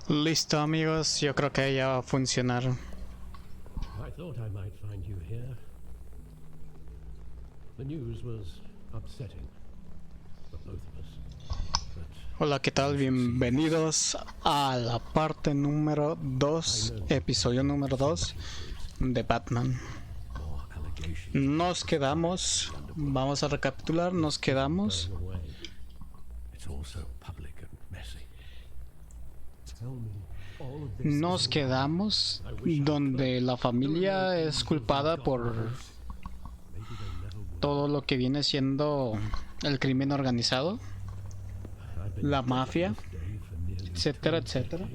Listo, amigos, yo creo que ya va a funcionar. I thought I might find you here. The news was upsetting for both of us. Hola, ¿qué tal? Bienvenidos a la parte número 2, episodio número 2 de Batman. Nos quedamos, vamos a recapitular, nos quedamos donde la familia es culpada por todo lo que viene siendo el crimen organizado, la mafia, etcétera, etcétera.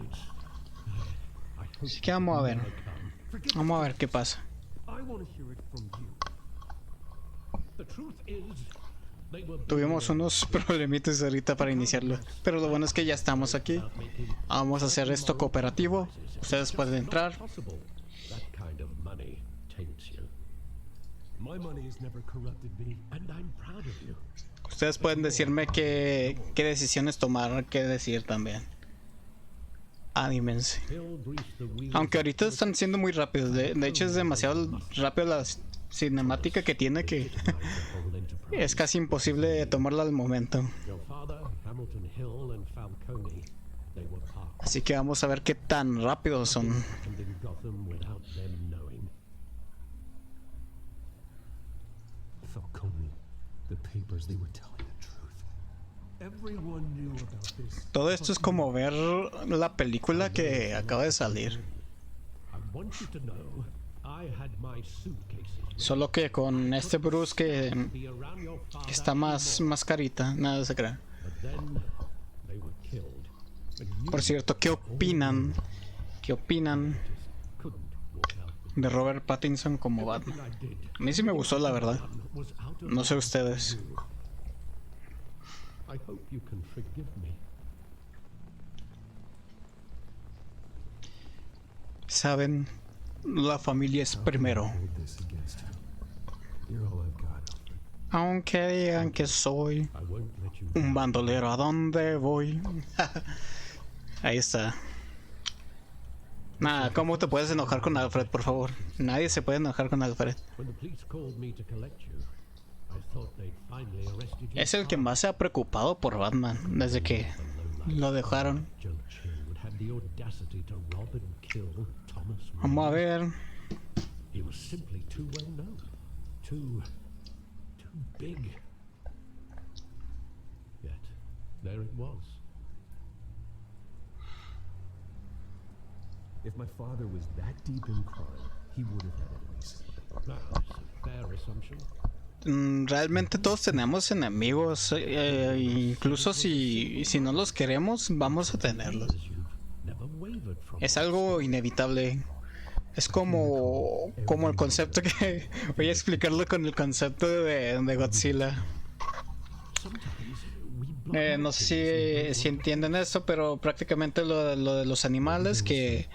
Así que vamos a ver qué pasa. Tuvimos unos problemitas ahorita para iniciarlo, pero lo bueno es que ya estamos aquí. Vamos a hacer esto cooperativo. Ustedes pueden entrar. Ustedes pueden decirme qué decisiones tomar, qué decir también. Anímense. Aunque ahorita están siendo muy rápidos. De hecho es demasiado rápido la cinemática que tiene que es casi imposible tomarla al momento. Así que vamos a ver qué tan rápidos son. Todo esto es como ver la película que acaba de salir. Solo que con este Bruce que está más carita, nada se crea. Por cierto, ¿qué opinan? ¿Qué opinan de Robert Pattinson como Batman? A mí sí me gustó, la verdad. No sé ustedes. Saben, la familia es primero. Aunque digan que soy un bandolero, ¿a dónde voy? Ahí está. Nada, ¿cómo te puedes enojar con Alfred, por favor? Nadie se puede enojar con Alfred. Es el que más se ha preocupado por Batman desde que lo dejaron. Vamos a ver. If my father was that deep in crime, he would have had enemies. That's a fair assumption. Realmente todos tenemos enemigos, incluso si no los queremos, vamos a tenerlos. Es algo inevitable. Es como el concepto que voy a explicarlo con el concepto de Godzilla. No sé si entienden esto, pero prácticamente lo de los animales que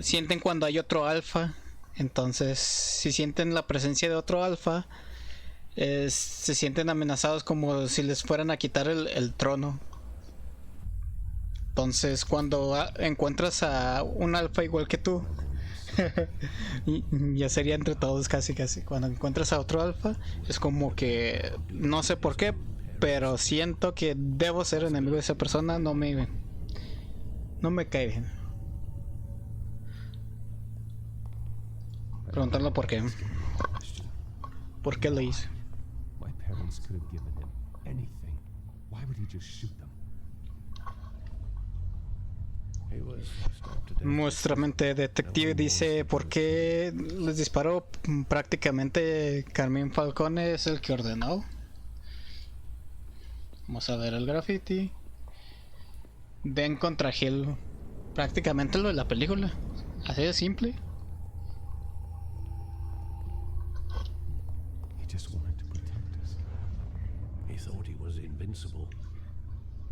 sienten cuando hay otro alfa. Entonces, si sienten la presencia de otro alfa, se sienten amenazados como si les fueran a quitar el trono. Entonces, cuando encuentras a un alfa igual que tú, ya sería entre todos casi. Cuando encuentras a otro alfa, es como que no sé por qué, pero siento que debo ser enemigo de esa persona. No me cae bien. Preguntarlo por qué. ¿Por qué lo hice? Nuestra mente detective dice ¿por qué les disparó? Prácticamente Carmín Falcone es el que ordenó. Vamos a ver el graffiti. Den contra Hill. Prácticamente lo de la película. Así de simple.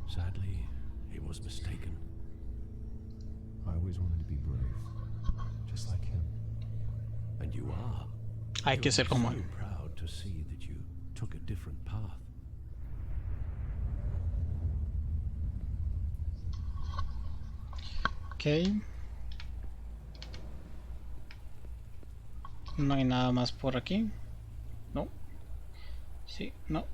Sadly, he was mistaken. I always wanted to be brave, just like him. And you are. Hay que ser como él. So proud to see that you took a different path. Ok. No hay nada más por aquí. No. Sí, no.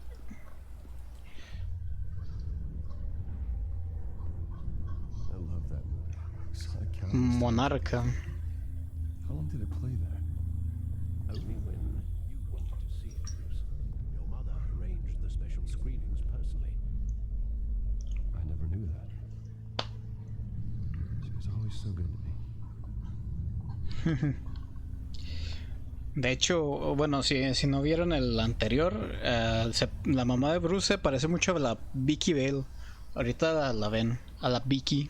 I love that movie. Saw it countless times. Monarca. How long did it play that? Only when you wanted to see it, Bruce. Your mother arranged the special screenings personally. I never knew that. She was always so good to me. De hecho, bueno, si no vieron el anterior, la mamá de Bruce se parece mucho a la Vicky Vale. Ahorita la ven, a la Vicky.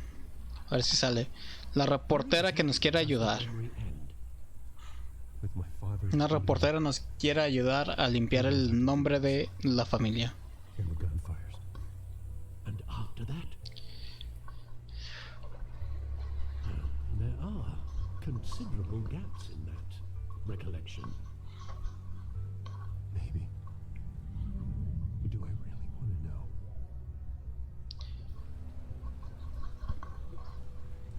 A ver si sale. La reportera que nos quiere ayudar. With my father's Una reportera nos quiere ayudar a limpiar el nombre de la familia. and the gunfires. And after that? Well, there are considerable gaps in that recollection. Maybe. But do I really want to know?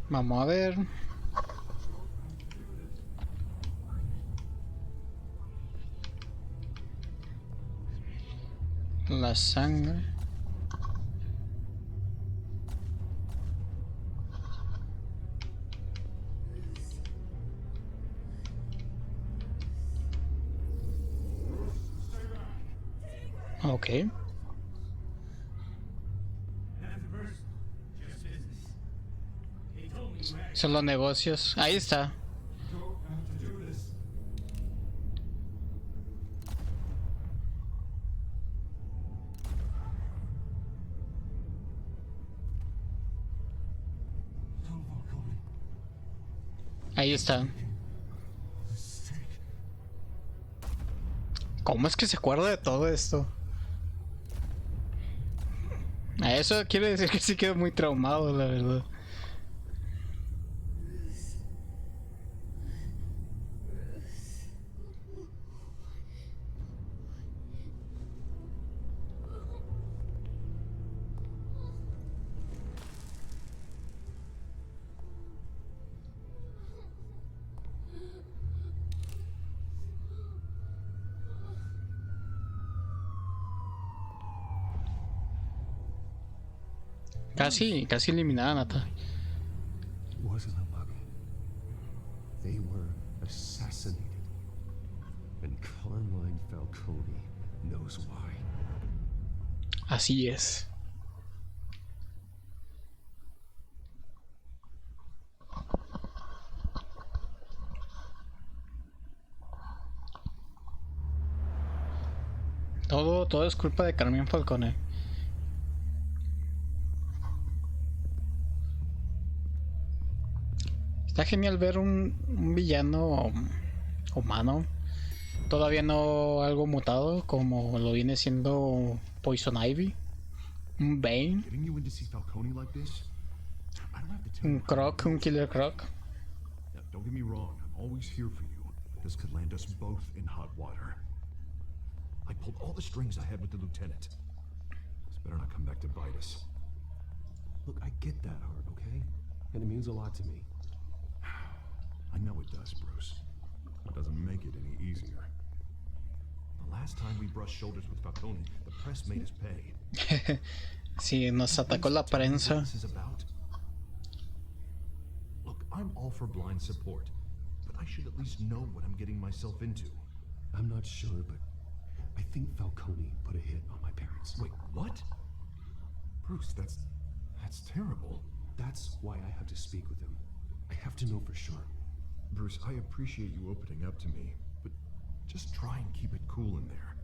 Vamos a ver. La sangre. Ok. Son los negocios. Ahí está. Ahí está. ¿Cómo es que se acuerda de todo esto? A eso quiere decir que sí quedó muy traumado, la verdad. Casi eliminada, Nata. It wasn't a mug. They were assassinated. And Carmine Falcone knows why. Así es. Todo es culpa de Carmine Falcone. Está genial ver un villano humano. Todavía no algo mutado como lo viene siendo Poison Ivy. Un Bane. Getting you in to see Falcone like this? I don't have to tell Un you. Croc, un Killer Croc. Now, don't get me wrong, I'm always here for you. This could land us both in hot water. I pulled all the strings I had with the lieutenant. This better not come back to bite us. Look, I get that hurt, okay? And it means a lot to me. I know it does, Bruce. It doesn't make it any easier. The last time we brushed shoulders with Falcone, the press made us pay. Sí, nos atacó la prensa. This is about. Look, I'm all for blind support, but I should at least know what I'm getting myself into. I'm not sure, but I think Falcone put a hit on my parents. Wait, what? Bruce, that's terrible. That's why I have to speak with him. I have to know for sure. Bruce, I appreciate you opening up to me, but just try and keep it cool in there.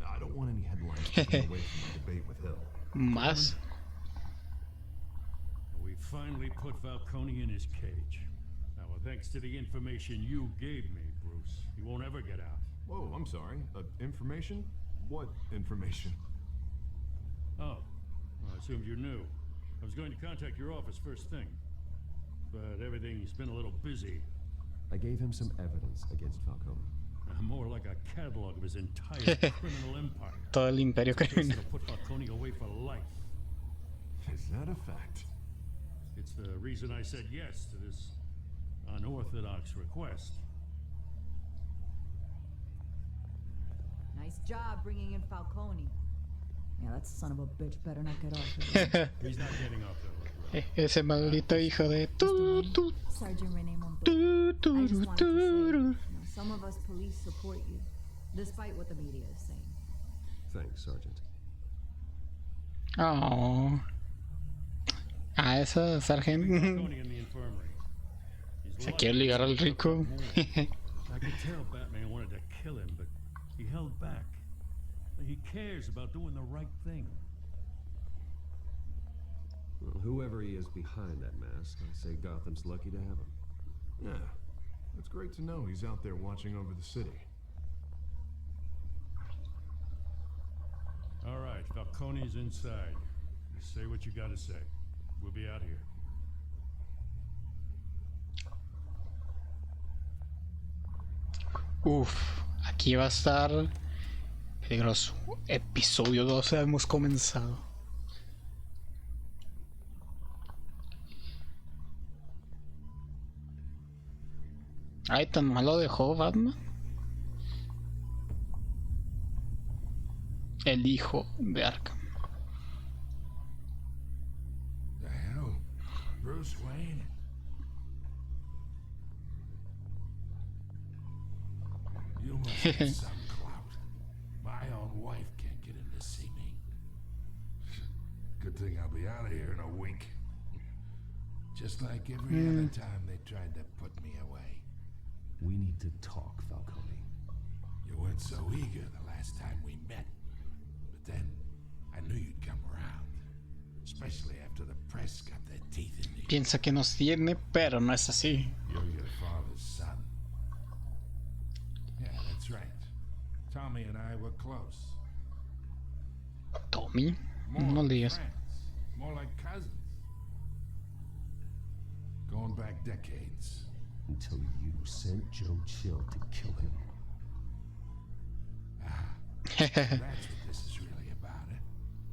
I don't want any headlines taken away from my debate with Hill. Más. We finally put Falcone in his cage. Now, thanks to the information you gave me, Bruce, he won't ever get out. Whoa, I'm sorry. Information? What information? Oh, well, I assumed you knew. I was going to contact your office first thing, but everything's been a little busy. I gave him some evidence against Falcone. More like a catalog of his entire criminal empire. Todo el imperio It's a case criminal. that'll put Falcone away for life. Is that a fact? It's the reason I said yes to this unorthodox request. Nice job bringing in Falcone. Yeah, that son of a bitch better not get off of it. He's not getting off the hook, bro. Ese maldito hijo de tu, tu, Sergeant Rene Montoya. tu, I tu, just wanted to say, tu. some of us police support you, despite what the media is saying. Thanks, Sergeant. Oh. Ah, esa sargento. Falcone in the infirmary. He's Se lucky quiere ligar al rico. I could tell Batman wanted to kill him, but he held back. He cares about doing the right thing. Well, whoever he is behind that mask, I say Gotham's lucky to have him. Yeah, it's great to know he's out there watching over the city. All right, Falcone's inside. You say what you gotta say. We'll be out here. Uf, aquí va a estar peligroso. Episodio 12 hemos comenzado. Ay, tan mal lo dejó Batman. El hijo de Arkham. The hell? Bruce Wayne? You must have some clout. My own wife can't get in to see me. Good thing I'll be out of here in a wink. Just like every other time they tried to put me away. We need to talk, Falcone. You weren't so eager the last time we met. But then, I knew you'd come around. Especially after the press got their teeth in me. Piensa que nos tiene, pero no es así. You're your father's son. Yeah, that's right. Tommy and I were close. Tommy, More no like digas. friends. More like cousins. Going back decades. Until you sent Joe Chill to kill him. That's what this is really about, eh?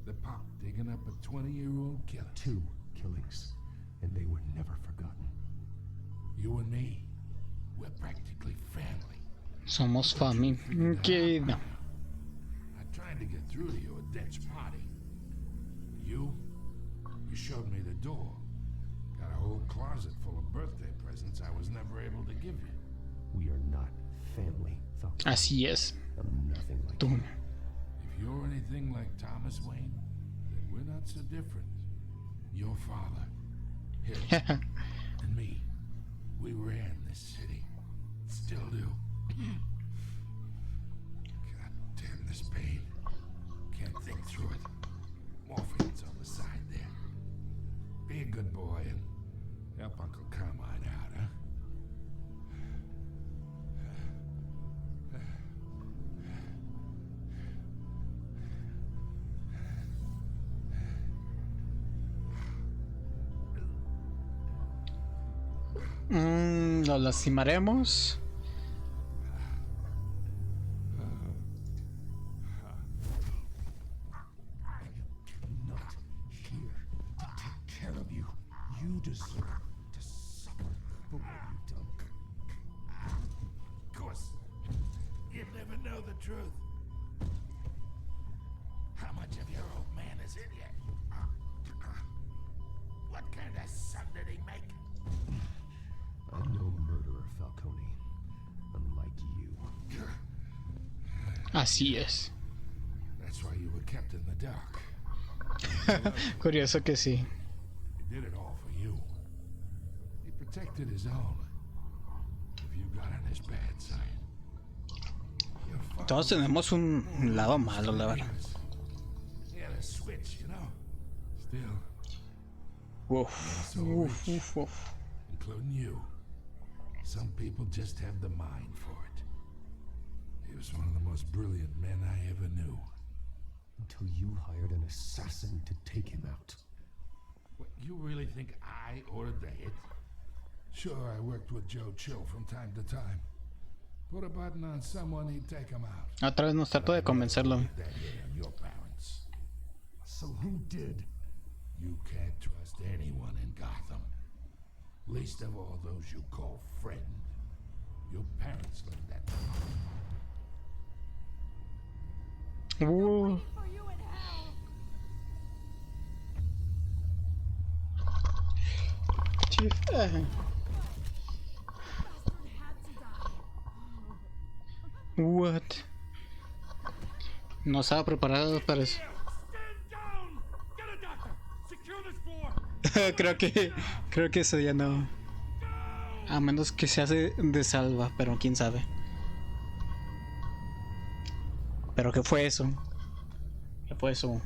The pop digging up a 20-year-old killer. 2 killings, and they were never forgotten. You and me, we're practically family. Somos familia. Que no. I tried to get through to you at Dent's party. You showed me the door. Got a whole closet full of birthday presents I was never able to give you. We are not family, Falcone. Así es. I'm nothing like Tú. you. If you're anything like Thomas Wayne, then we're not so different. Your father, him, and me, we ran this city. Still do. God damn this pain. Can't think through it. Morphine's on the side there. Be a good boy and help Uncle Carmine out, huh? Lo lastimaremos. Not here to take care of you. You deserve to suffer for what you've done. Of course, you'd never know the truth. How much of your old man is in you? What kind of son did he make? I'm no murderer, Falcone. Unlike you. Así es. That's why you were kept in the dark. Curioso que sí. He did it all for you. He protected his own. If you got on his bad side. Your father Todos tenemos un lado malo, la verdad. He had a switch, you know. Still, Uf, uf, uf, uf. including you. Some people just have the mind for it. He was one of the most brilliant men I ever knew. Until you hired an assassin to take him out. What, you really think I ordered the hit? Sure, I worked with Joe Chill from time to time. Put a button on someone, he'd take him out. Otra vez nos trato de convencerlo. That hit on your parents. So who did? You can't trust anyone in Gotham. Least of all those you call friend. Your parents learned that. Uh, For you in hell. Chief, Bastard had to die. what? No estaba preparado para eso. Stand down! Get a doctor! Secure this floor! Creo que eso ya no. A menos que se hace de salva, pero quién sabe. Pero ¿qué fue eso? ¿Qué fue eso?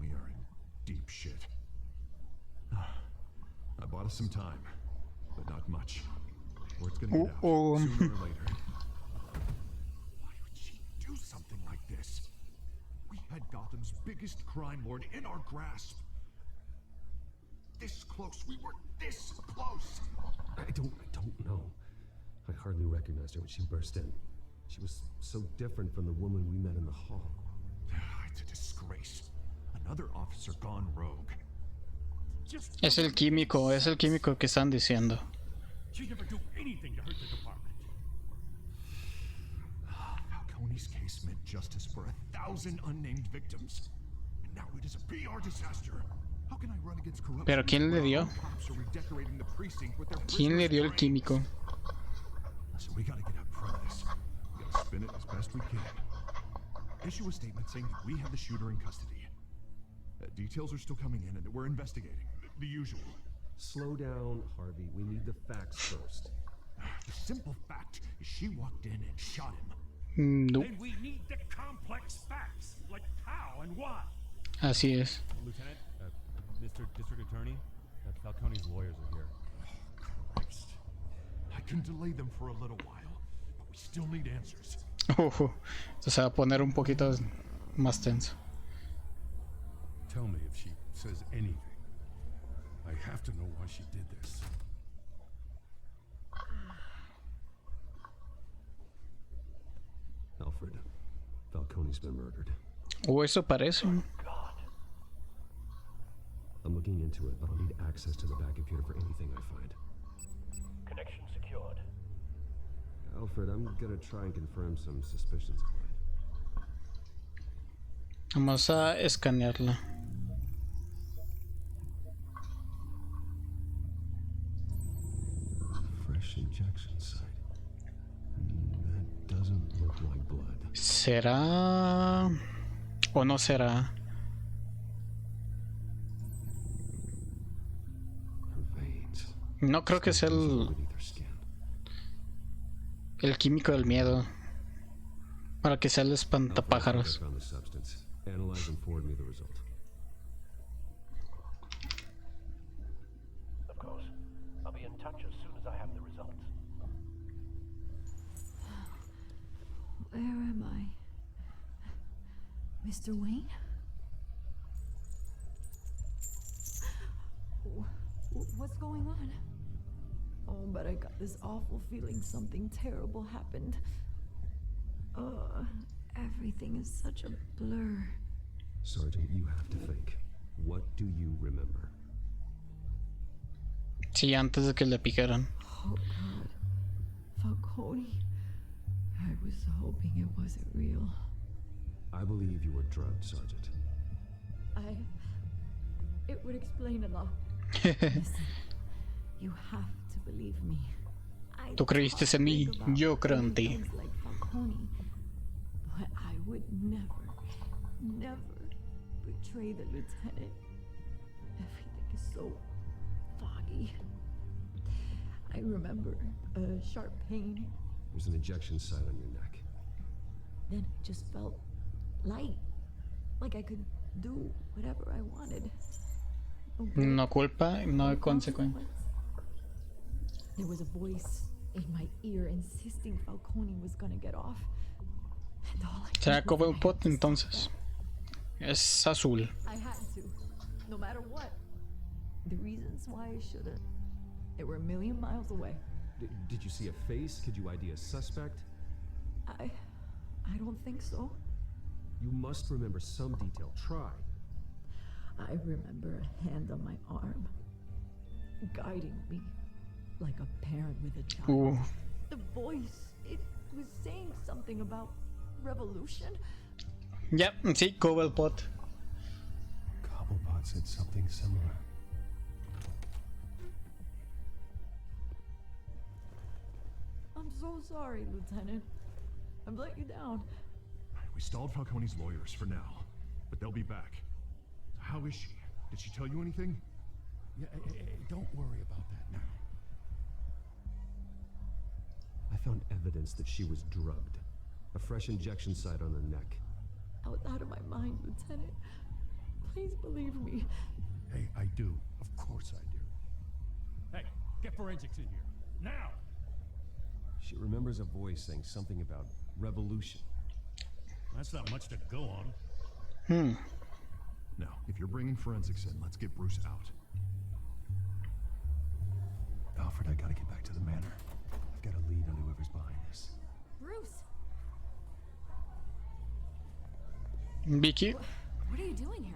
We are in deep shit. I bought us some time, but not much. Word's gonna get out sooner or later. Why would she do something like this? We had Gotham's biggest crime lord in our grasp. This close. We were this close. I don't know. I hardly recognized her when she burst in. She was so different from the woman we met in the hall. It's a disgrace. Another officer gone rogue. Just Es el químico que están diciendo. she'd never do anything to hurt the department. Falcone's case meant justice for 1,000 unnamed victims. And now it is a PR disaster. How can I run against corruption? Pero ¿quién le dio? Cops are redecorating the precinct with their ¿Quién le dio el prisoners' químico? brains. So we gotta get out in front of this. We gotta spin it as best we can. Issue a statement saying that we have the shooter in custody. Details are still coming in and that we're investigating. The usual. Slow down, Harvey. We need the facts first. The simple fact is she walked in and shot him. No, Then we need the complex facts, like how and why. así es. Lieutenant, Mr. District Attorney, Falcone's lawyers are here. Christ. I can delay them for a little while, but we still need answers. Esto se va a poner un poquito más tenso. Tell me if she says anything. I have to know why she did this. Alfred, Falcone's been murdered. Eso parece. I'm looking into it, but I'll need access to the back computer for anything I find. Connection secured. Alfred, I'm gonna try and confirm some suspicions of mine. Vamos a escanearla. Fresh injection site. That doesn't look like blood. ¿Será o no será? Her veins. No creo que sea Beneath her skin. el químico del miedo. Para que sea el I espantapájaros. found the substance. Analyze and forward me the result. Of course. I'll be in touch as soon as I have the results. Where am I? Mr. Wayne? What's going on? Oh, but I got this awful feeling something terrible happened. Everything is such a blur. Sergeant, you have to think. What do you remember? Sí, antes de que le picaran. Oh, God. Falcone. I was hoping it wasn't real. I believe you were drugged, Sergeant. It would explain a lot. Listen, you have to believe me. Tú creíste en mí, yo creo en ti. Like Falcone, but I would never betray the lieutenant. Everything is so foggy. I remember a sharp pain. There's an injection site on your neck. Then it just felt light, like I could do whatever I wanted. No culpa, no hay consecuencia. There was a voice in my ear insisting Falcone was gonna get off. And all I ¿Será did was Cobblepot entonces? Es azul. I had to, no matter what. The reasons why I shouldn't, they were a million miles away. Did you see a face? Could you ID a suspect? I don't think so. You must remember some detail. Try. I remember a hand on my arm, guiding me, like a parent with a child. Ooh. The voice, it was saying something about revolution. Ya, sí, Cobblepot. Cobblepot said something similar. I'm so sorry, Lieutenant. I've let you down. We stalled Falcone's lawyers for now, but they'll be back. How is she? Did she tell you anything? Yeah, don't worry about that now. I found evidence that she was drugged. A fresh injection site on her neck. I was out of my mind, Lieutenant. Please believe me. Hey, I do. Of course I do. Hey, get forensics in here. Now! She remembers a voice saying something about revolution. That's not much to go on. Now, if you're bringing forensics in, let's get Bruce out. Alfred, I gotta get back to the manor. I've got a lead on whoever's behind this. Bruce, Vicky. what are you doing here?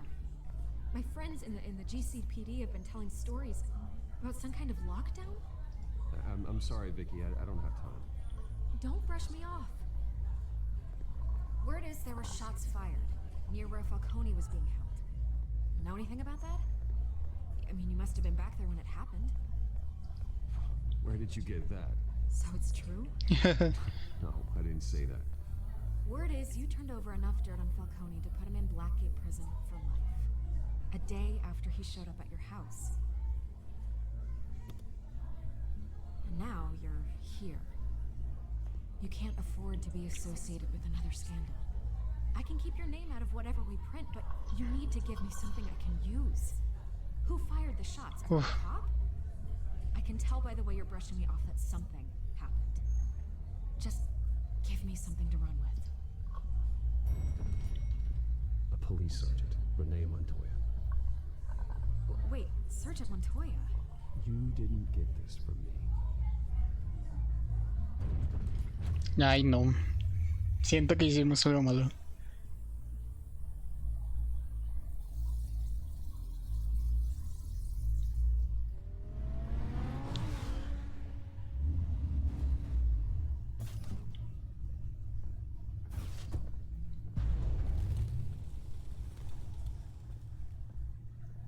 My friends in the GCPD have been telling stories about some kind of lockdown. I'm sorry, Vicky. I don't have time. Don't brush me off. Word is there were shots fired near where Falcone was being held. Know anything about that? I mean, you must have been back there when it happened. Where did you get that? So it's true? No, I didn't say that. Word is you turned over enough dirt on Falcone to put him in Blackgate prison for life. A day after he showed up at your house. And now you're here. You can't afford to be associated with another scandal. I can keep your name out of whatever we print, but you need to give me something I can use. Who fired the shots? A cop? I can tell by the way you're brushing me off that something happened. Just give me something to run with. A police sergeant, Renee Montoya. Wait, Sergeant Montoya? You didn't get this from me. Ay, no. Siento que hicimos algo malo.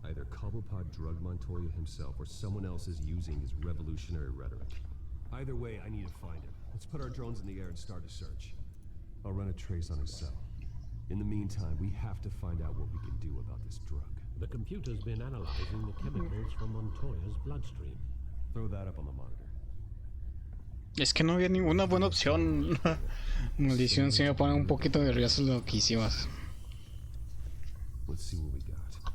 Either Cobblepot drugged Montoya himself or someone else is using his revolutionary rhetoric. Either way, I need to find him. Let's put our drones in the air and start a search. I'll run a trace on his cell. In the meantime, we have to find out what we can do about this drug. The computer's been analyzing the chemicals from Montoya's bloodstream. Throw that up on the monitor. Es que no había ninguna buena opción. Maldición, sí me pone un poquito nervioso loquísimas. Let's see what we got.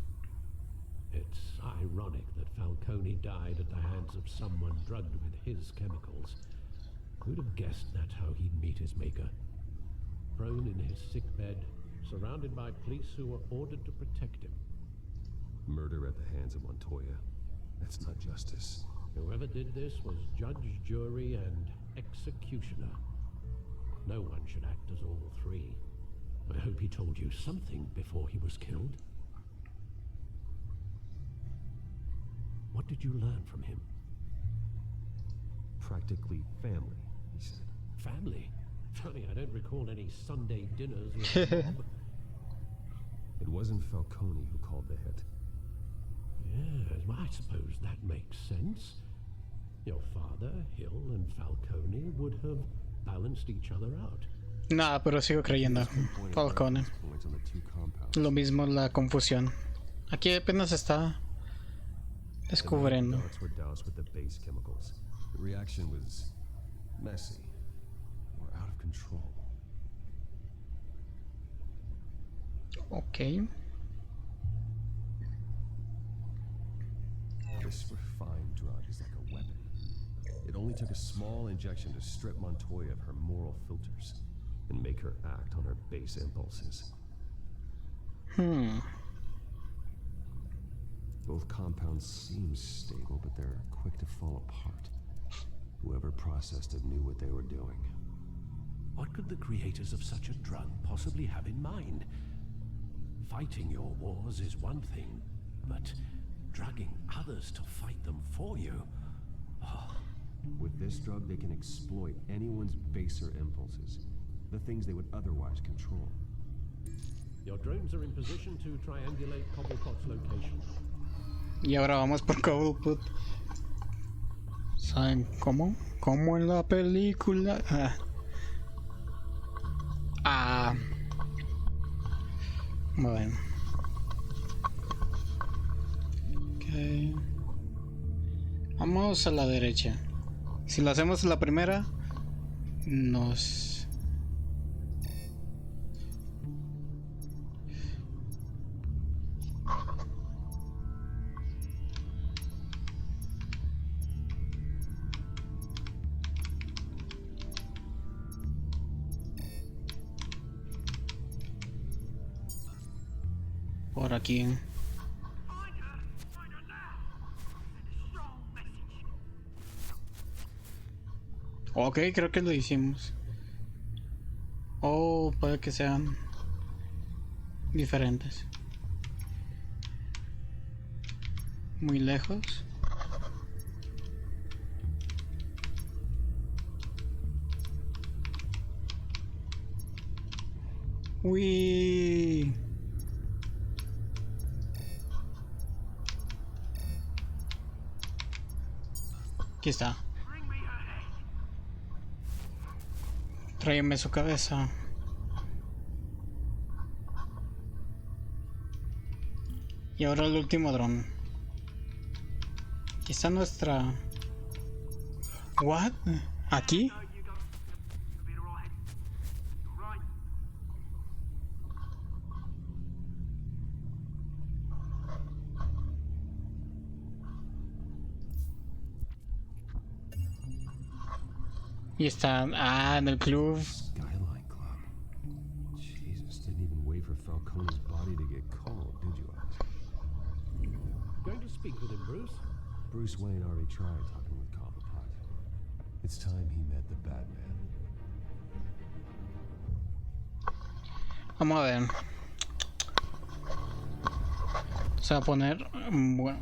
It's ironic that Falcone died at the hands of someone drugged with his chemicals. Who'd have guessed that's how he'd meet his maker? Prone in his sickbed, surrounded by police who were ordered to protect him. Murder at the hands of Montoya. That's not justice. Whoever did this was judge, jury, and executioner. No one should act as all three. I hope he told you something before he was killed. What did you learn from him? Practically family, he said. Family? Funny, I don't recall any Sunday dinners with the mob. It wasn't Falcone who called the hit. Yes, well, I suppose that makes sense. Your father, Hill, and Falcone would have balanced each other out. Nah, pero sigo creyendo. Falcone. Lo mismo la confusión. Aquí apenas está descubriendo. Were doused with the base chemicals. The reaction was messy. Or out of control. Okay. This refined drug is like a weapon. It only took a small injection to strip Montoya of her moral filters and make her act on her base impulses. Both compounds seem stable, but they're quick to fall apart. Whoever processed it knew what they were doing. What could the creators of such a drug possibly have in mind? Fighting your wars is one thing, but drugging others to fight them for you? Oh. With this drug, they can exploit anyone's baser impulses, the things they would otherwise control. Your drones are in position to triangulate Cobblepot's location. Y ahora vamos por Cobblepot. ¿Saben cómo? Como en la película. Bueno. Okay. Vamos a la derecha. Si lo hacemos la primera, nos... por aquí. Ok, creo que lo hicimos. O puede que sean diferentes. Muy lejos. Uy. Aquí está. Tráeme su cabeza. Y ahora el último dron. Aquí está nuestra... ¿What? ¿Aquí? Y está... en el club. Skyline Club. Jesus, didn't even wait for Falcone's body to get cold, did you, Alex? Going to speak with him, Bruce? Bruce Wayne already tried talking with Cobblepot. It's time he met the Batman. Vamos a ver. Se va a poner... bueno.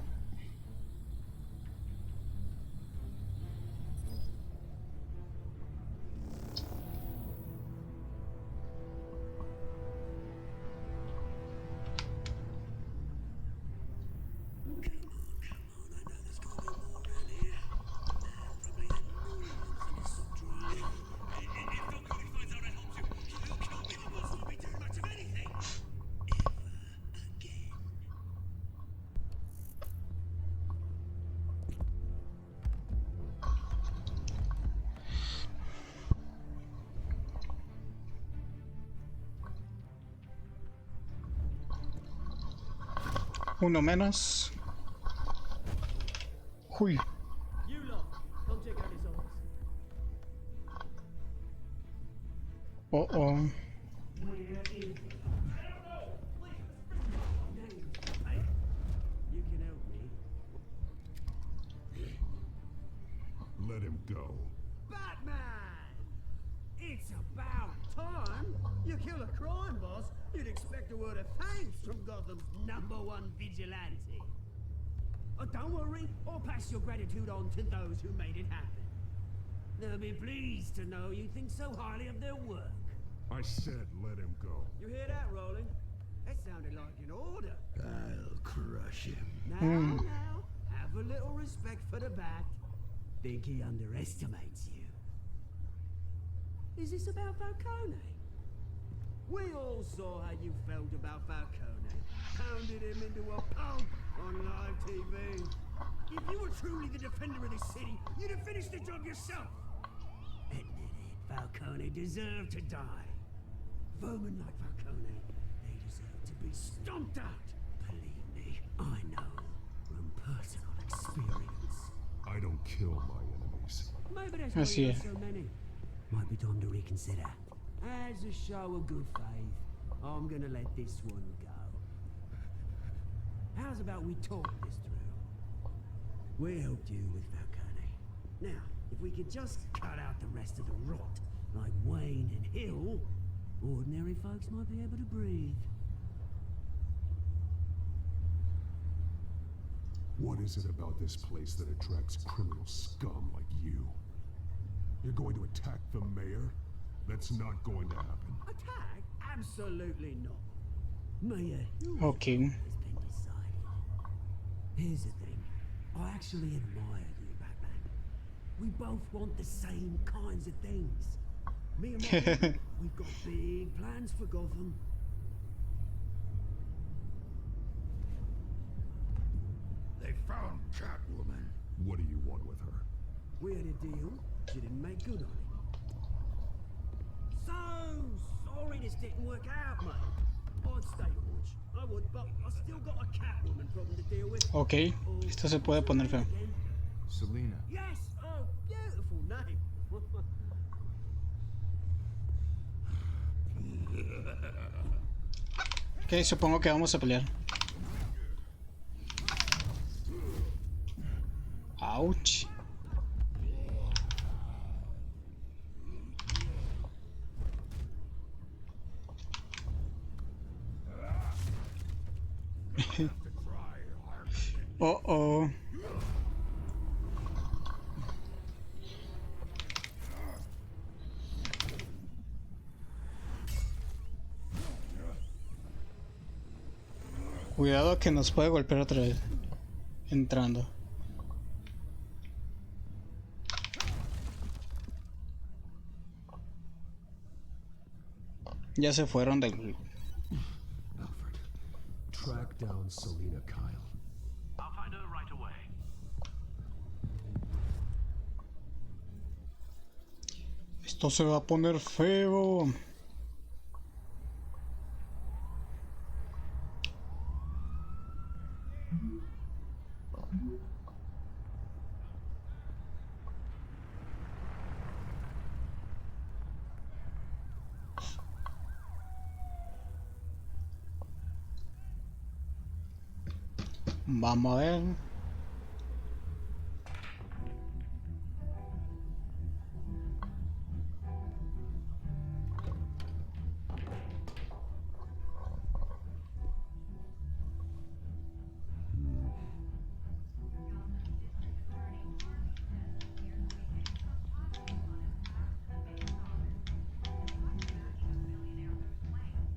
Uno menos. Uy. Oh, oh. Let him go. Batman! It's about time. You kill a crime boss, you'd expect a word of thanks from Gotham's #1 vigilante. Oh, don't worry, I'll pass your gratitude on to those who made it happen. They'll be pleased to know you think so highly of their work. I said let him go. You hear that, Roland? That sounded like an order. I'll crush him. Now, have a little respect for the Bat. Think he underestimates you. Is this about Falcone? We all saw how you felt about Falcone. Pounded him into a pulp on live TV. If you were truly the defender of this city, you'd have finished the job yourself. Admit it, Falcone deserved to die. Vermin like Falcone, they deserve to be stomped out. Believe me, I know from personal experience. I don't kill my enemies. Maybe that's why you have so many. Might be time to reconsider. As a show of good faith, I'm gonna let this one go. How's about we talk this through? We helped you with Falcone. Now, if we could just cut out the rest of the rot, like Wayne and Hill, ordinary folks might be able to breathe. What is it about this place that attracts criminal scum like you? You're going to attack the mayor? That's not going to happen. Attack? Absolutely not. Mayor Hill Okay. has been decided. Here's the thing. I actually admire you, Batman. We both want the same kinds of things. Me and my brother, we've got big plans for Gotham. They found Catwoman. What do you want with her? We had a deal. She didn't make good on it. So sorry this didn't work out, mate. I'd stay watch. I would, but I still got a Catwoman problem to deal with. Ok, esto se puede poner feo. Selina. Yes. Oh, beautiful name. Ok, supongo que vamos a pelear. Ouch. Oh, oh. Cuidado que nos puede golpear otra vez. Entrando. Ya se fueron del... Alfred, track down Selina Kyle. I'll find her right away. Esto se va a poner feo. Vamos a ver.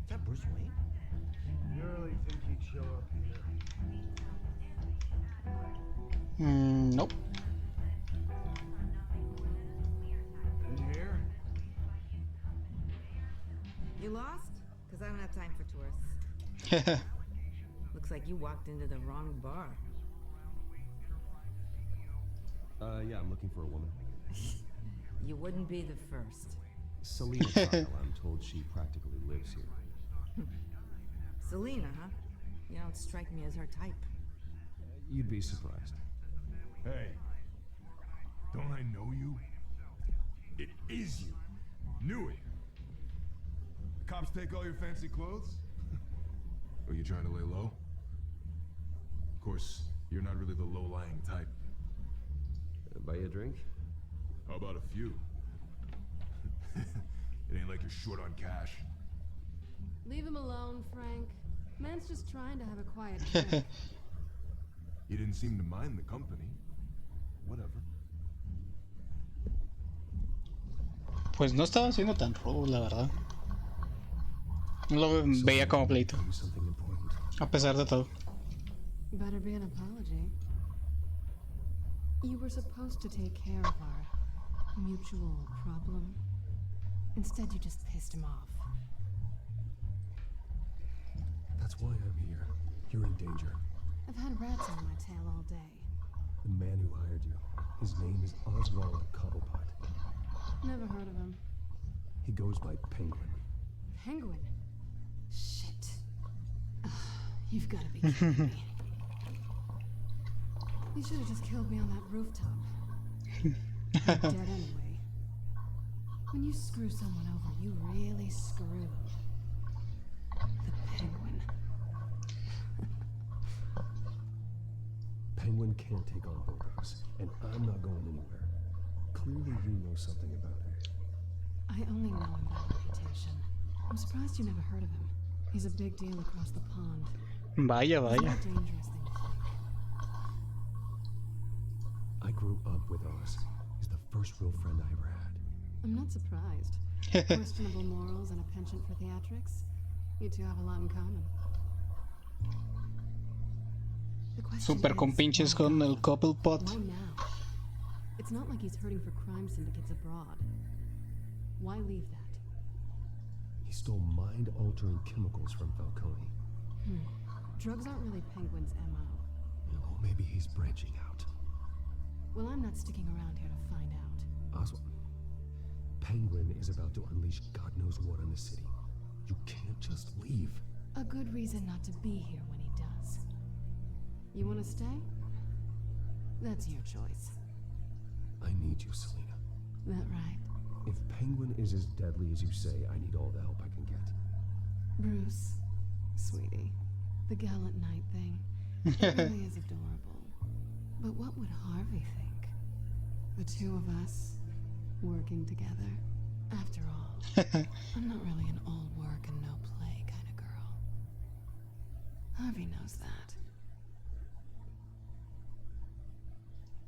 Is that Bruce Wayne? You really think he'd show up here? Nope. In here? You lost? Because I don't have time for tourists. Looks like you walked into the wrong bar. Yeah, I'm looking for a woman. You wouldn't be the first. Selina Kyle, I'm told she practically lives here. Selina, huh? You don't strike me as her type. You'd be surprised. Hey, don't I know you? It is you. Knew it. The cops take all your fancy clothes? Are you trying to lay low? Of course, you're not really the low-lying type. Buy you a drink? How about a few? It ain't like you're short on cash. Leave him alone, Frank. Man's just trying to have a quiet drink. You didn't seem to mind the company. Whatever. Pues no estaba siendo tan rudo, la verdad. No lo veía como pleito. Something important. A pesar de todo. Better be an apology. You were supposed to take care of our mutual problem. Instead, you just pissed him off. That's why I'm here. You're in danger. I've had rats on my tail all day. The man who hired you, his name is Oswald Cobblepot. Never heard of him. He goes by Penguin. Penguin? Shit. Ugh, you've got to be kidding me. You should have just killed me on that rooftop. You're dead anyway. When you screw someone over, you really screw the Penguin. Penguin can't take on both of us, and I'm not going anywhere. Clearly you know something about him. I only know him by reputation. I'm surprised you never heard of him. He's a big deal across the pond. Vaya, He's vaya. more dangerous than you think. I grew up with Oz. He's the first real friend I ever had. I'm not surprised. Questionable morals and a penchant for theatrics. You two have a lot in common. The question Super is, compinches why con now? el couple pot. Why now? It's not like he's hurting for crime syndicates abroad. Why leave that? He stole mind-altering chemicals from Falcone. Drugs aren't really Penguin's MO. Well, maybe he's branching out. Well, I'm not sticking around here to find out. Oswald, Penguin is about to unleash God knows what on the city. You can't just leave. A good reason not to be here when he does. You want to stay? That's your choice. I need you, Selena. That right? If Penguin is as deadly as you say, I need all the help I can get. Bruce, sweetie, the gallant knight thing, it really is adorable. But what would Harvey think? The two of us, working together. After all, I'm not really an all work and no play kind of girl. Harvey knows that.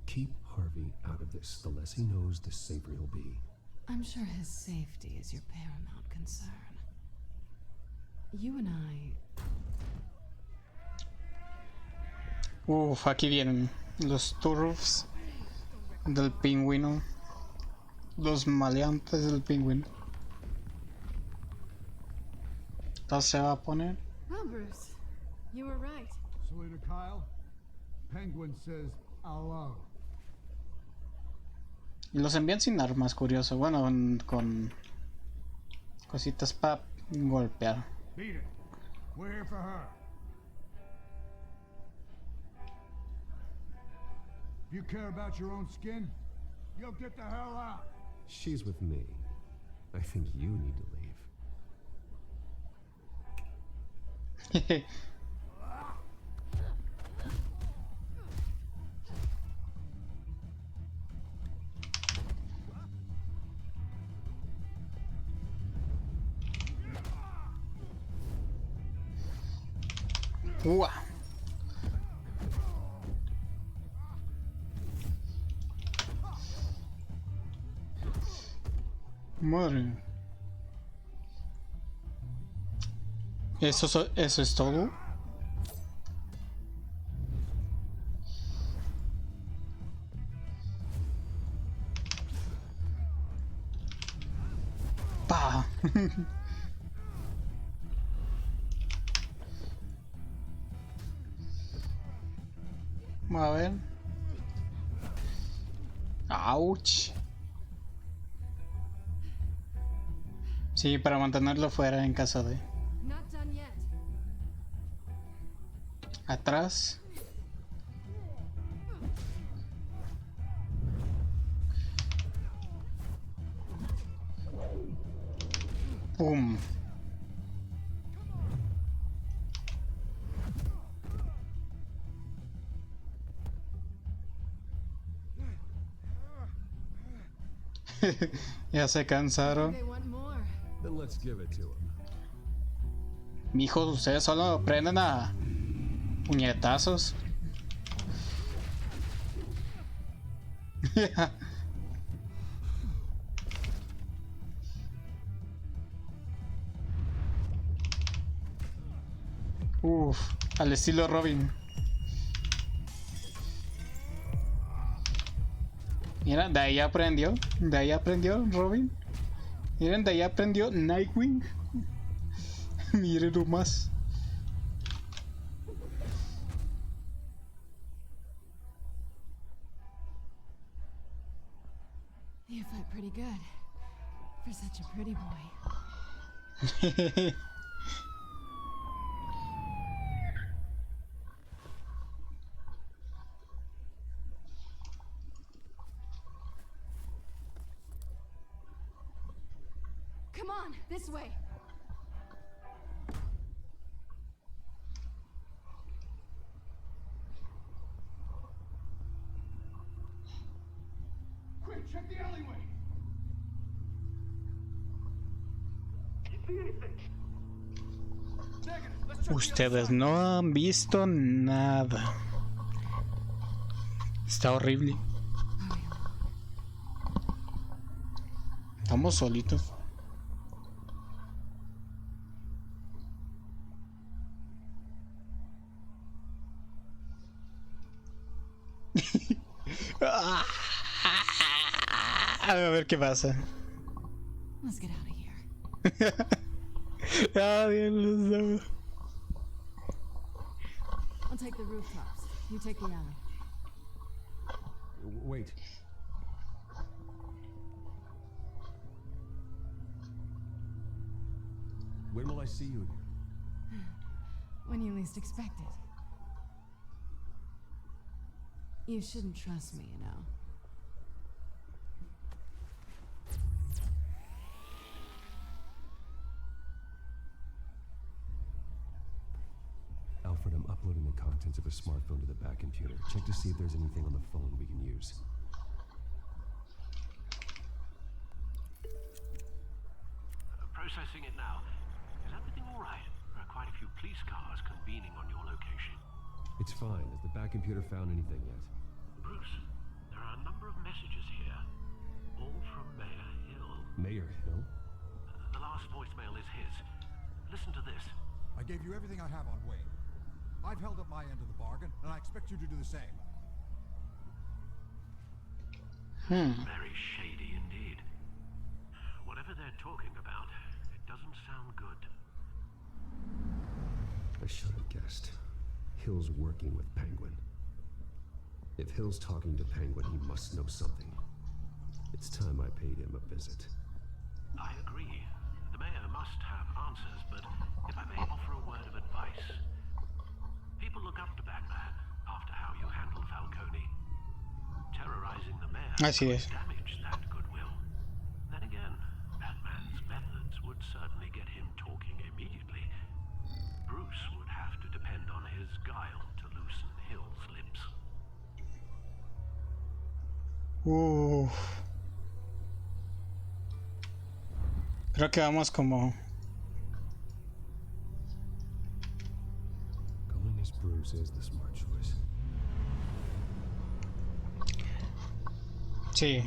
Keep Harvey out of this. The less he knows, the safer he'll be. I'm sure his safety is your paramount concern. You and I... Uf, aquí vienen los turfs del pingüino. Los maleantes del pingüino. Entonces se va a poner. Well, Bruce, you were right. Selena Kyle, Penguin says hello. Y los envían sin armas, curioso. Bueno, con cositas para golpear. Beat it. We're here for her. If you care about your own skin, you'll get the hell out. She's with me. I think you need to leave. Uah. Madre. Eso es todo. Pa. A ver. Ouch. Sí, para mantenerlo fuera en caso de. Not done yet. Atrás. Pum. Ya se cansaron. They want more. Then let's give it to him. Mijos, ustedes solo aprenden a puñetazos. Uf, al estilo Robin. Mira, de ahí aprendió Robin. Miren, de ahí aprendió Nightwing. Miren nomás. You fight pretty good. For such a pretty boy. Come on, this way. Ustedes no han visto nada. Está horrible. Estamos solitos. A ver qué pasa. Let's get out of here. I'll take the rooftops. You take the alley. Wait. When will I see you again? When you least expect it. You shouldn't trust me, you know. Alfred, I'm uploading the contents of a smartphone to the back computer. Check to see if there's anything on the phone we can use. Processing it now. Is everything all right? There are quite a few police cars convening on your location. It's fine. Has the back computer found anything yet? Bruce, there are a number of messages here, all from Mayor Hill. Mayor Hill? The last voicemail is his. Listen to this. I gave you everything I have on Wayne. I've held up my end of the bargain, and I expect you to do the same. Very shady indeed. Whatever they're talking about, it doesn't sound good. I should have guessed. Hill's working with Penguin. If Hill's talking to Penguin, he must know something. It's time I paid him a visit. I agree. The mayor must have answers, but if I may offer a word of advice. People look up to Batman after how you handled Falcone. Terrorizing the mayor could damage that goodwill. Then again, Batman's methods would certainly get him talking immediately. Bruce would have to depend on his guile to loosen Hill's lips. Creo que vamos como... Going as Bruce is the smart choice. Sí.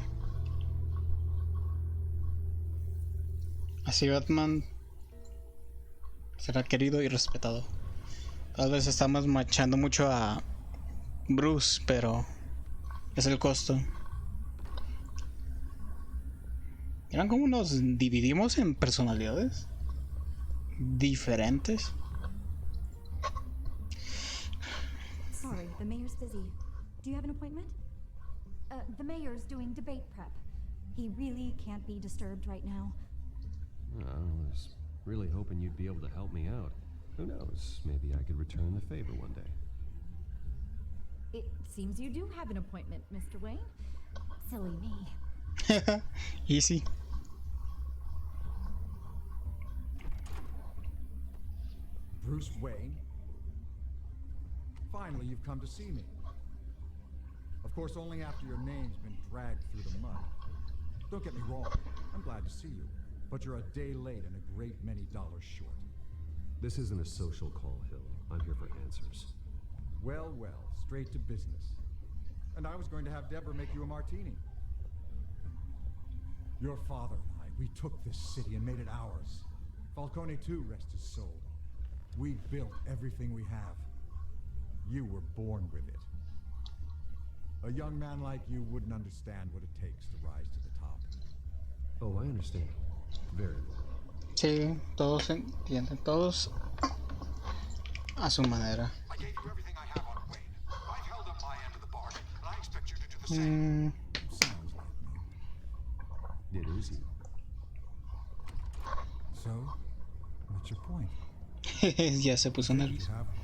Así Batman será querido y respetado. Tal vez estamos machando mucho a Bruce, pero es el costo. ¿Eran como nos dividimos en personalidades diferentes? Sorry, the mayor's busy. Do you have an appointment? The mayor's doing debate prep. He really can't be disturbed right now. I was really hoping you'd be able to help me out. Who knows? Maybe I could return the favor one day. It seems you do have an appointment, Mr. Wayne. Silly me. Easy. Bruce Wayne? Finally, you've come to see me. Of course, only after your name's been dragged through the mud. Don't get me wrong, I'm glad to see you. But you're a day late and a great many dollars short. This isn't a social call, Hill. I'm here for answers. Well, well, straight to business. And I was going to have Deborah make you a martini. Your father and I, we took this city and made it ours. Falcone too, rest his soul. We built everything we have. You were born with it. A young man like you wouldn't understand what it takes to rise to the top. Oh, I understand. Very well. Sí, todos entienden, todos a su manera. I gave you everything I have on Wayne. I've held up my end of the bargain, and I expect you to do the same. Sounds like me. It is you. So, what's your point? Ya se puso Do you nervioso. have one?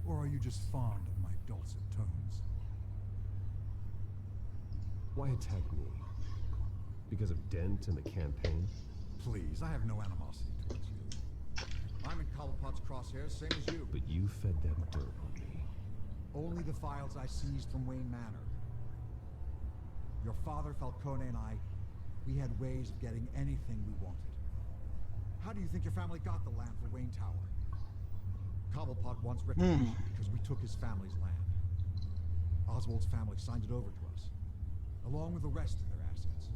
Or are you just fond of my dulcet tones? Why attack me? Because of Dent and the campaign? Please, I have no animosity towards you. I'm in Colopot's crosshairs, same as you. But you fed them dirt on me. Only the files I seized from Wayne Manor. Your father, Falcone, and I, we had ways of getting anything we wanted. How do you think your family got the land for Wayne Tower? Cobblepot wants retribution because we took his family's land. Oswald's family signed it over to us, along with the rest of their assets.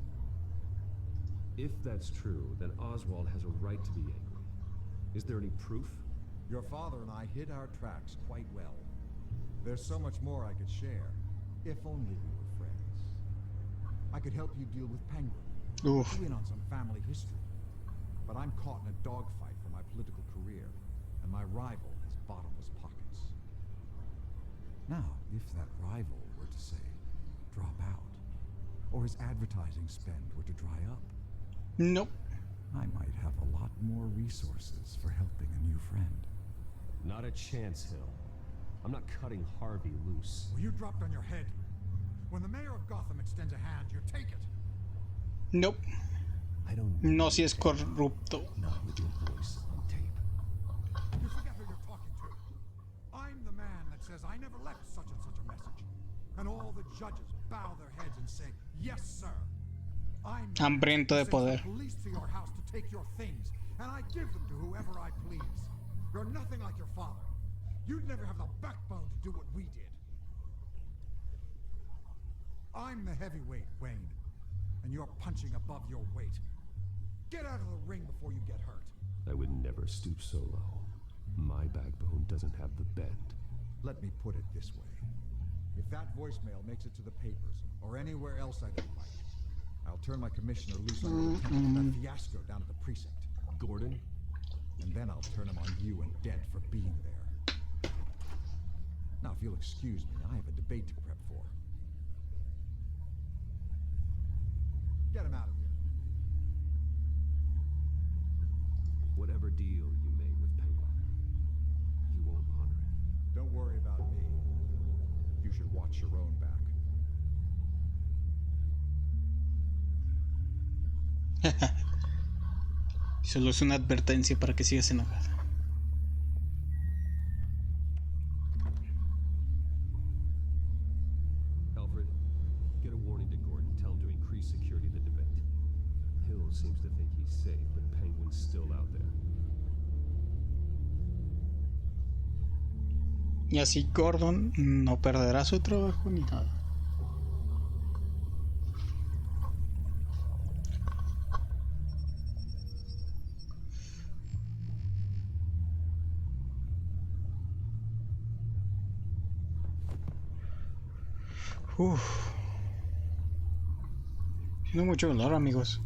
If that's true, then Oswald has a right to be angry. Is there any proof? Your father and I hid our tracks quite well. There's so much more I could share, if only we were friends. I could help you deal with Penguin. Oof. You in on some family history. But I'm caught in a dogfight for my political career, and my rival has bottomless pockets. Now, if that rival were to say, drop out, or his advertising spend were to dry up, nope, I might have a lot more resources for helping a new friend. Not a chance, Hill. I'm not cutting Harvey loose. Well, you dropped on your head. When the mayor of Gotham extends a hand, you take it. Nope. I don't. No, si es corrupto. Not with your voice on tape. You forget who you're talking to. I'm the man that says I never left such and such a message. And all the judges bow their heads and say, yes, sir. I'm the Hambriento de man that poder. sends the police to your house to take your things, and I give them to whoever I please. You're nothing like your father. You'd never have the backbone to do what we did. I'm the heavyweight, Wayne, and you're punching above your weight. Get out of the ring before you get hurt. I would never stoop so low. My backbone doesn't have the bend. Let me put it this way. If that voicemail makes it to the papers, or anywhere else I don't like, I'll turn my commissioner loose on your attempt at that fiasco down at the precinct. Gordon? And then I'll turn him on you and Dent for being there. Now, if you'll excuse me, I have a debate to prep for. Get him out of here. Whatever deal you made with Penguin, you won't honor it. Don't worry about me. You should watch your own back. Solo es una advertencia para que sigas enojada. Alfred, get a warning to Gordon. Tell him to increase security of the debate. Hill seems to think he's safe, but Penguin's still out there. Y así Gordon no perderá su trabajo ni nada. Uff. Tiene mucho dolor, amigos.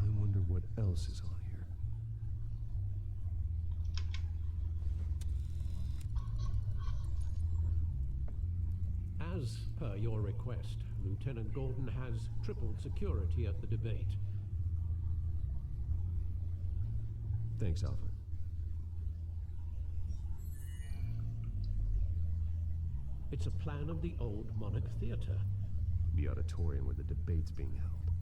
I wonder what else is on here. As per your request, Lieutenant Gordon has tripled security at the debate. Thanks, Alfred. It's a plan of the old Monarch Theatre. The auditorium where the debate's being held.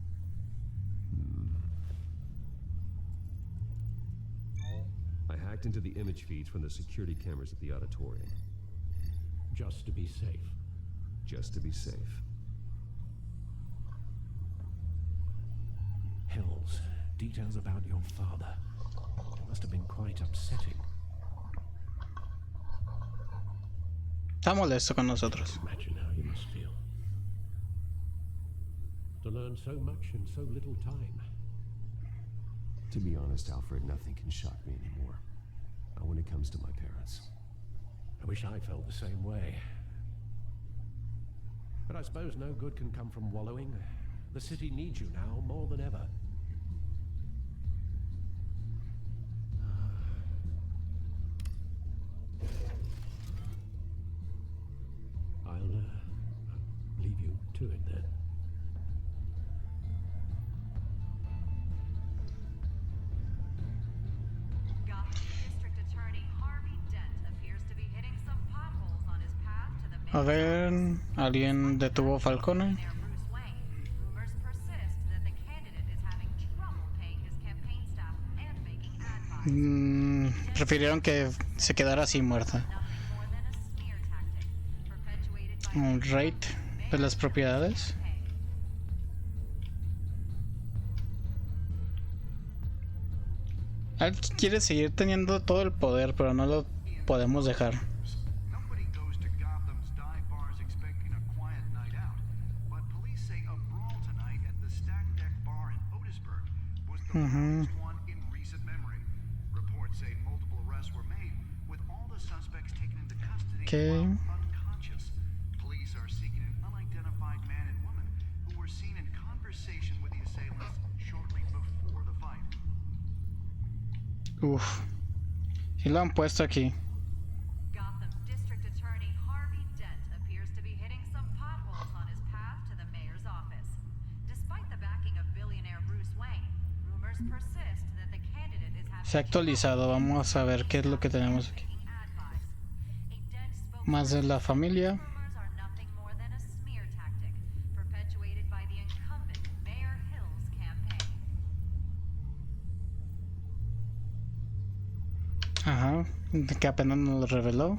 I hacked into the image feeds from the security cameras at the auditorium. Just to be safe. Just to be safe. Hells, details about your father. Must have been quite upsetting. Está molesto con nosotros. Imagine how you must feel. To learn so much in so little time. To be honest, Alfred, nothing can shock me anymore. Not when it comes to my parents. I wish I felt the same way. But I suppose no good can come from wallowing. The city needs you now more than ever. I'll leave you to it then. Gotham District Attorney Harvey Dent appears to be hitting some potholes on his path to the A ver, ¿alguien detuvo a Falcone? Bruce Wayne. Rumors persist that the candidate is having trouble paying his campaign staff and making ad buys. Prefirieron que se quedara así muerta. Un raid de las propiedades. Él quiere seguir teniendo todo el poder, pero no lo podemos dejar. Nobody goes to Gotham's dive bars expecting a quiet night out, but police say a brawl tonight at the Stack Deck Bar in Otisburg was the rowdiest one in recent memory. Reports say multiple arrests were made, with all the suspects taken into custody while unconscious. Police are seeking an unidentified man and woman who were seen in conversation with the assailants shortly before the fight. Uf. Sí lo han puesto aquí. Gotham District Attorney Harvey Dent appears to be hitting some potholes on his path to the mayor's office. Despite the backing of billionaire Bruce Wayne, rumors persist that the candidate is having Se ha actualizado. Vamos a ver qué es lo que tenemos aquí. Más de la familia. rumors are nothing more than a smear tactic perpetuated by the incumbent Mayor Hill's campaign. Ajá. Que apenas nos lo reveló.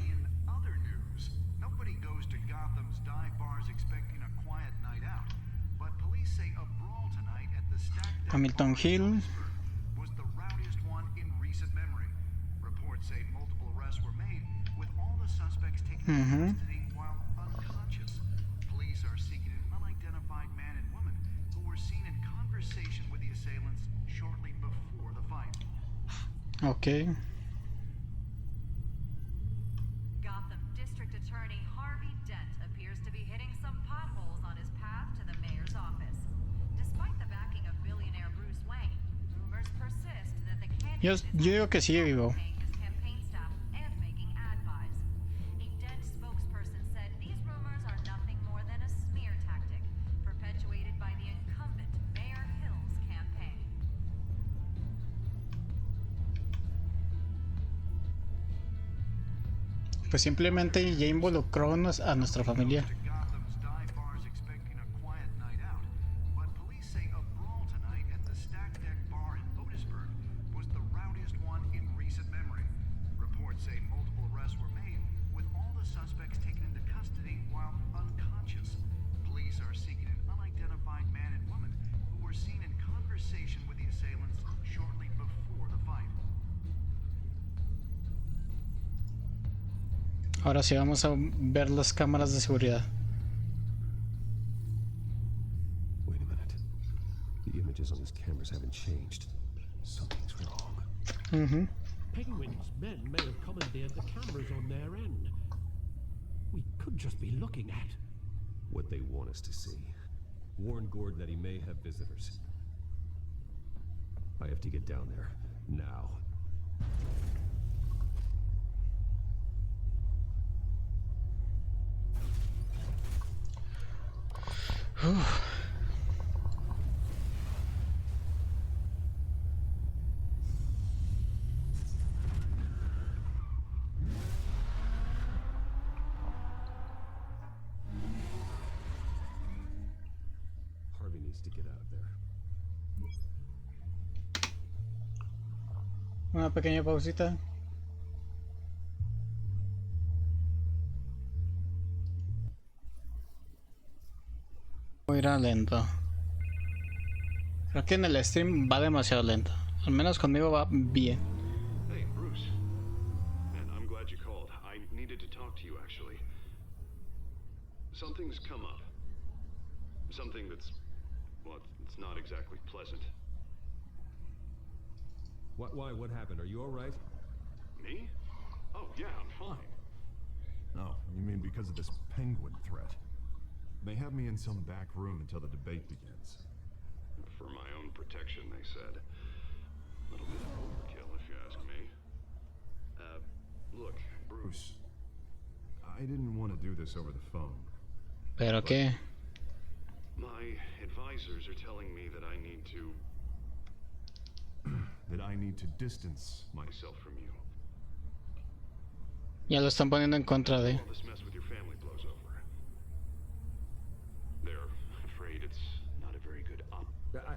In other news, nobody goes to Gotham's dive bars expecting a quiet night out, but police say a brawl tonight at the Stack Deck Hamilton Hill. was the rowdiest one in recent memory. Reports say multiple arrests were made, with all the suspects taken into custody while unconscious. Police are seeking an unidentified man and woman who were seen in conversation with the assailants shortly before the fight. Ok. Gotham District Attorney Harvey Dent appears to be hitting some potholes on his path to the mayor's office. Despite the backing of billionaire Bruce Wayne, rumors persist that the Yo candidate digo que sigue vivo. paying his campaign staff and making ad buys. A Dent spokesperson said these rumors are nothing more than a smear tactic perpetuated by the incumbent Mayor Hill's campaign. Pues simplemente ya involucró a nuestra familia. Gotham's dive bars expecting a quiet night out, but police say a brawl tonight at the Stack Deck Bar in Otisburg was the rowdiest one in recent memory. Reports say multiple arrests were made, with all the suspects taken into custody while unconscious. Police are seeking an unidentified man and woman who were seen in conversation with the assailants shortly before the fight. Ahora sí vamos a ver las cámaras de seguridad. Wait a minute. The images on these cameras haven't changed. Something's wrong. Penguin's men may have commandeered the cameras on their end. We could just be looking at What they want us to see. Warn Gord that he may have visitors. I have to get down there. Now. Harvey needs to get out of there. Una pequeña pausita. Irá lento. Creo que en el stream va demasiado lento. Al menos conmigo va bien. Hey, Bruce. Man, I'm glad you called. I needed to talk to you, actually. Something's come up. Something that's, well, it's not exactly pleasant. Why? What happened? Are you all right? Me? Oh, yeah, I'm fine. Oh, you mean because of this penguin threat? They have me in some back room until the debate begins. For my own protection, they said. A little bit of overkill, if you ask me. Look, Bruce. I didn't want to do this over the phone. ¿Pero qué? My advisors are telling me that I need to... that I need to distance myself from you. Ya lo están poniendo en contra de. All this mess with your family blows over. They're afraid it's not a very good op...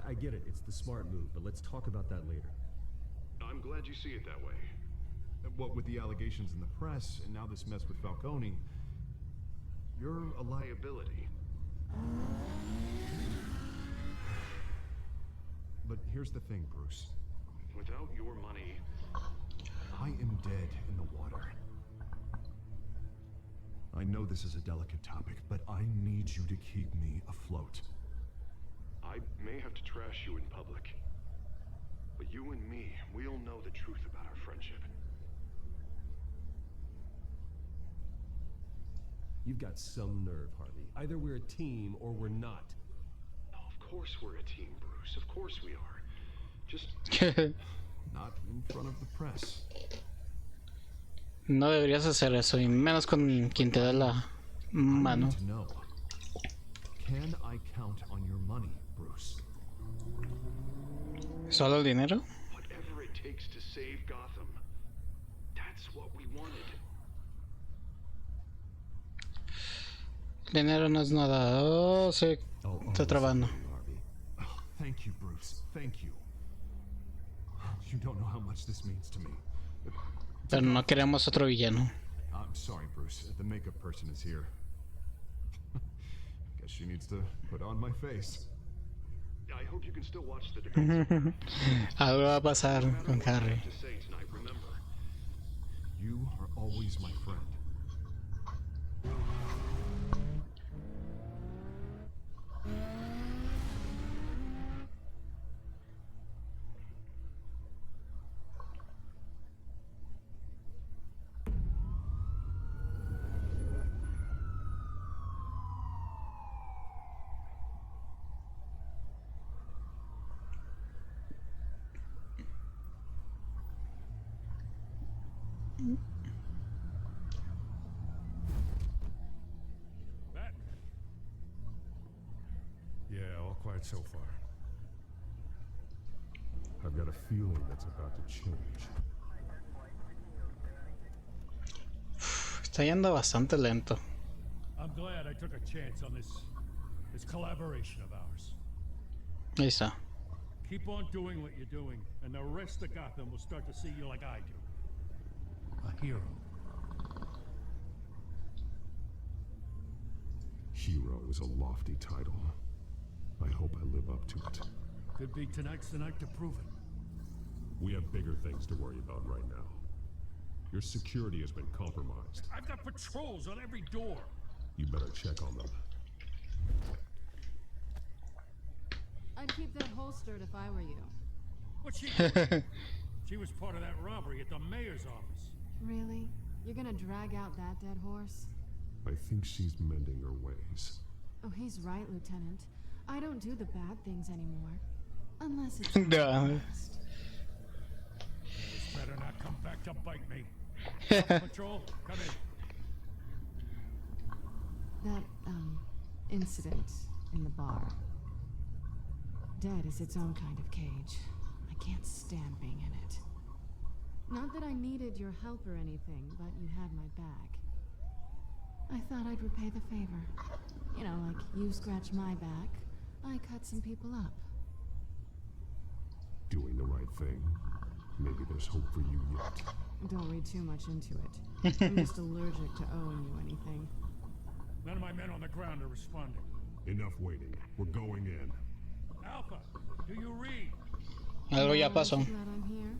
I get it. It's the smart move, but let's talk about that later. I'm glad you see it that way. What with the allegations in the press, and now this mess with Falcone, you're a Liability. But here's the thing, Bruce. Without your money, I am dead in the water. I know this is a delicate topic, but I need you to keep me afloat. I may have to trash you in public, but you and me, we'll know the truth about our friendship. You've got some nerve, Harvey. Either we're a team or we're not. No, of course we're a team, Bruce. Of course we are. Just not in front of the press. No deberías hacer eso, y menos con quien te da la mano. Can I count on your money, Bruce? ¿Solo el dinero? Whatever it takes to save Gotham. That's what we wanted. Dinero no es nada. Oh, sí, está trabando. Thank you, Bruce. Thank you. You don't know how much this means to me. Pero no queremos otro villano. I'm sorry, Bruce. The makeup person is here. Guess she needs to put on my face. I hope you can still watch the debate. Algo va a pasar con Harry. Remember, you are always my friend. Yeah, all quiet so far. I've got a feeling that's about to change. Está yendo bastante lento. I'm glad I took a chance on this collaboration of ours. Ahí está. Keep on doing what you're doing, and the rest of Gotham will start to see you like I do. A hero. Hero is a lofty title. I hope I live up to it. Could be tonight's the night to prove it. We have bigger things to worry about right now. Your security has been compromised. I've got patrols on every door. You better check on them. I'd keep that holstered if I were you. What's she? She was part of that robbery at the mayor's office. Really? You're gonna drag out that dead horse? I think she's mending her ways. Oh, he's right, Lieutenant. I don't do the bad things anymore. Unless it's... No. This better not come back to bite me. Patrol, come in. That, incident in the bar. Dead is its own kind of cage. I can't stand being in it. Not that I needed your help or anything, but you had my back. I thought I'd repay the favor. You know, like you scratch my back, I cut some people up. Doing the right thing. Maybe there's hope for you yet. Don't read too much into it. I'm just allergic to owing you anything. None of my men on the ground are responding. Enough waiting. We're going in. Alpha, do you read? Algo ya pasó. Glad I'm here.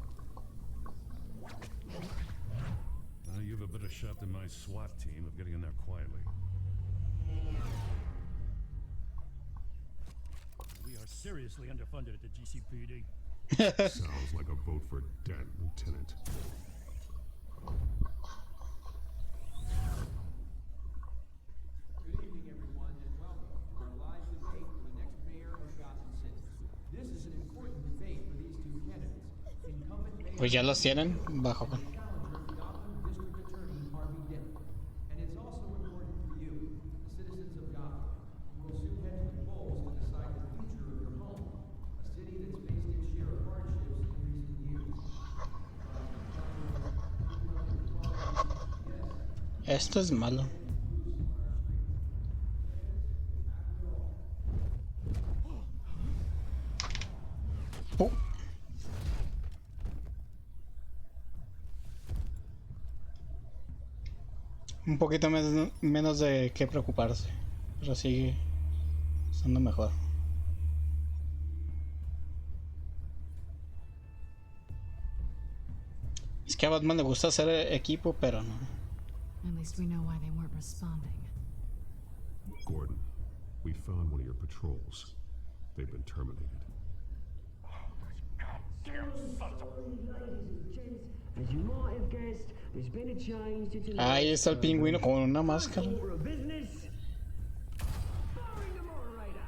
You've a better shot than my SWAT team of getting in there quietly. We are seriously underfunded at the GCPD. Sounds like a vote for dead, Lieutenant. Good evening, everyone, and welcome to our live debate for the next mayor of Gotham City. This is an important debate for these two candidates. Incumbent mayor Pues ya los tienen bajo. Esto es malo. Oh. Un poquito menos de qué preocuparse, pero sigue estando mejor. Es que a Batman le gusta hacer equipo, pero no. At least we know why they weren't responding. Gordon, we found one of your patrols. They've been terminated. As you might have guessed, there's been a change to tonight's Ahí está el pingüino con una máscara. order of business. Firing the moderator.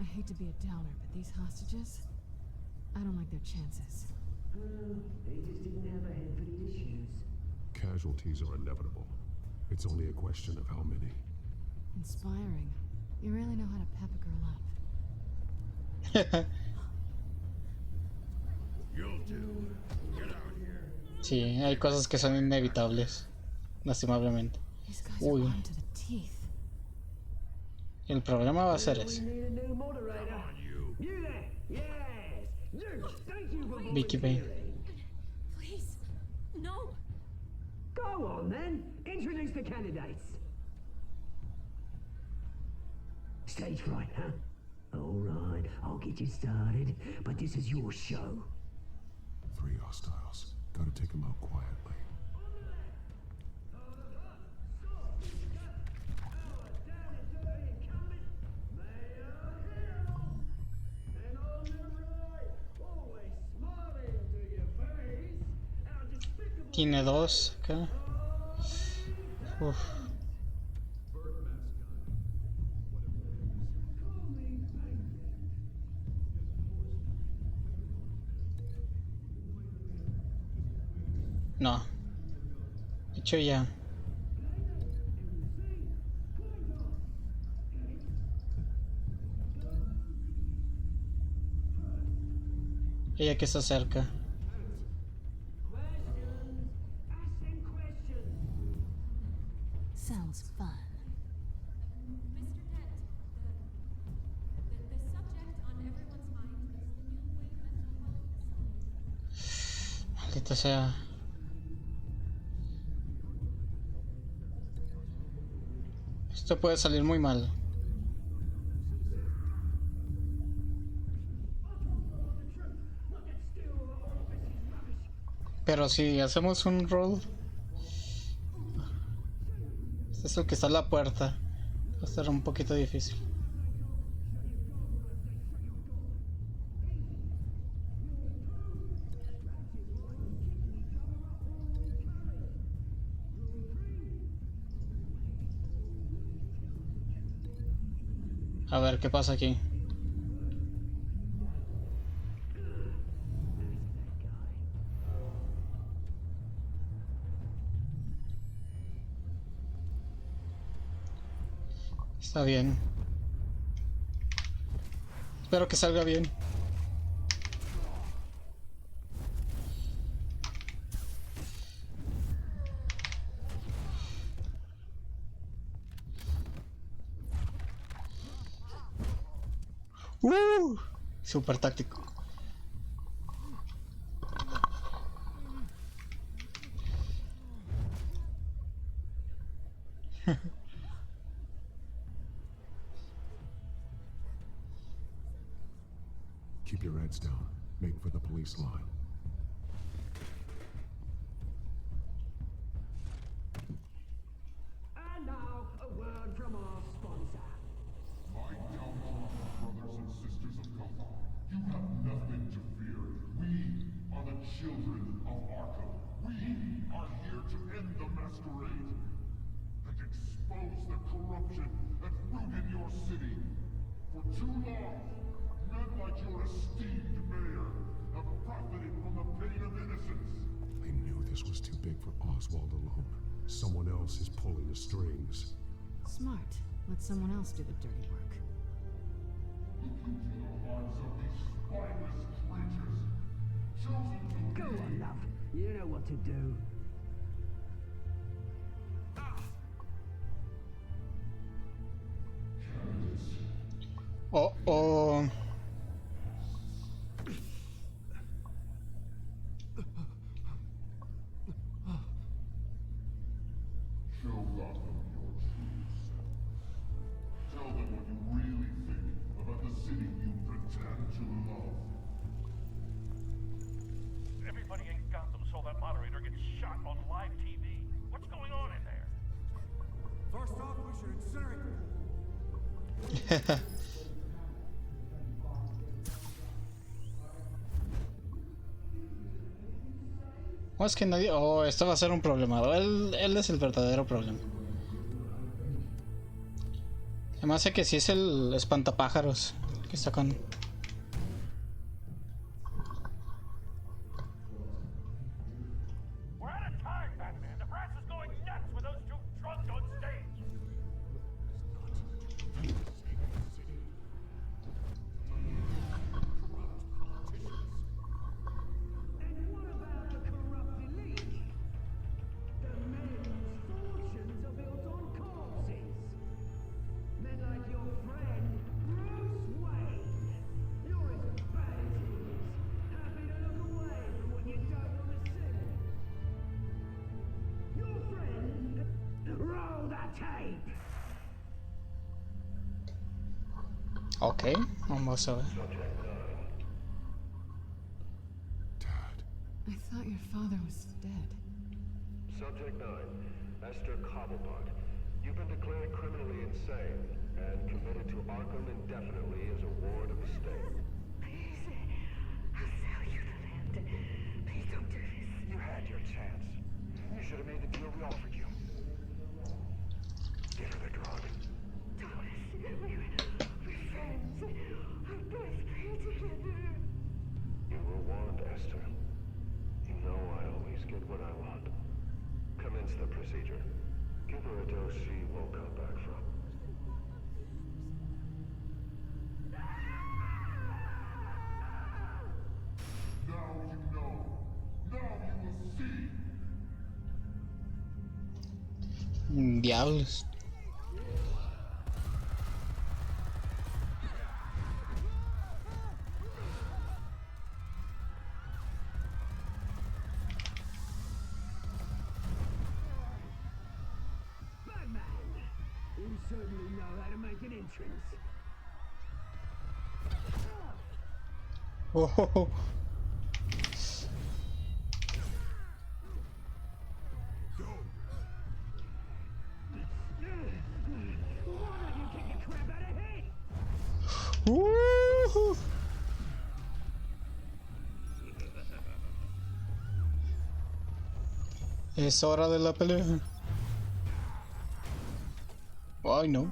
I hate to be a downer, but these hostages, I don't like their chances. They just didn't have a head for the issues. Casualties are inevitable. It's only a question of how many. Inspiring. You really know how to pep a girl up. You'll do. Get out here. Sí, hay cosas que son inevitables, lastimablemente. These guys are Uy, armed to the teeth. el problema va a ser ese. We need a new moderator. You there? Yes. You. Thank you for Vicky Bay. volunteering. Please, no. Go on then. Introduce the candidates. Stage fright, huh? All right, I'll get you started, but this is your show. 3 hostiles. Gotta take them out quietly. Tiene 2 acá. Uf. No. Hecho ya. Ella que está cerca. Sounds fun. Mr. Dent, the subject on everyone's mind is the new Wayne mental health facility. Maldita sea. Esto puede salir muy mal. Pero si hacemos un roll, este es el que está en la puerta. Va a estar un poquito difícil. A ver qué pasa aquí. Está bien. Espero que salga bien. Super táctico. Keep your heads down. Make for the police line. And now, a word from our sponsor. My downfall, brothers and sisters of Gotham. You have nothing to fear. We are the children of Arkham. We are here to end the masquerade and expose the corruption that rooted your city. For too long, men like your esteemed mayor have profited from the pain of innocence. I knew this was too big for Oswald alone. Someone else is pulling the strings. Smart. Let someone else do the dirty work. Look into the hearts of these spineless creatures, chosen to Go lead. on, love. You know what to do. Oh, oh. Show Gotham your true self. Tell them what you really think about the city you pretend to love. ¿Cómo es que nadie? Oh, esto va a ser un problema. Él es el verdadero problema. Además sé que sí es el espantapájaros que está con... We're out of time, Batman. The press is going nuts with those two drunks on stage. Ok, vamos a ver. I thought your father was dead. Subject 9, Esther Cobblepot. You've been declared criminally insane and committed to Arkham indefinitely as a ward of the state. Please, I'll sell you the land. Please don't do this. You had your chance. You should have made the deal we offered you. Give her the drug. Thomas, we're friends. Our boys play together. You were warned, Esther. You know I always get what I want. Commence the procedure. Give her a dose she won't come back from. Now you know. Now you will see. Diablos. Batman! You certainly know how to make an entrance. Oh. Why don't you kick the crap out of him? Es hora de la pelea. Ay, no.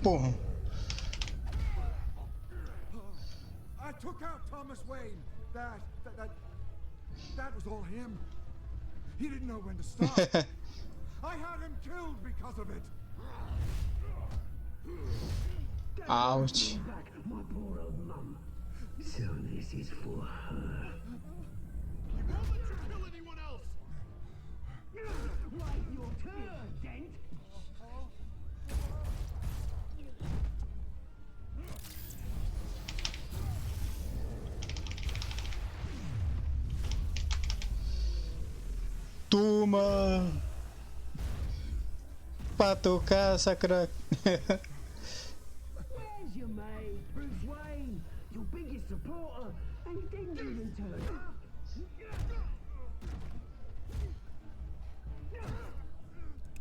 Boom. I took out Thomas Wayne. That was all him. He didn't know when to stop. I had him killed because of it. Ouch. My poor old mum. So this is for her. You won't let you kill anyone else. Wait your turn, Dent. Toma. Pa tu casa, crack. Where's your mate, Bruce Wayne? Your biggest supporter, and he didn't even turn up.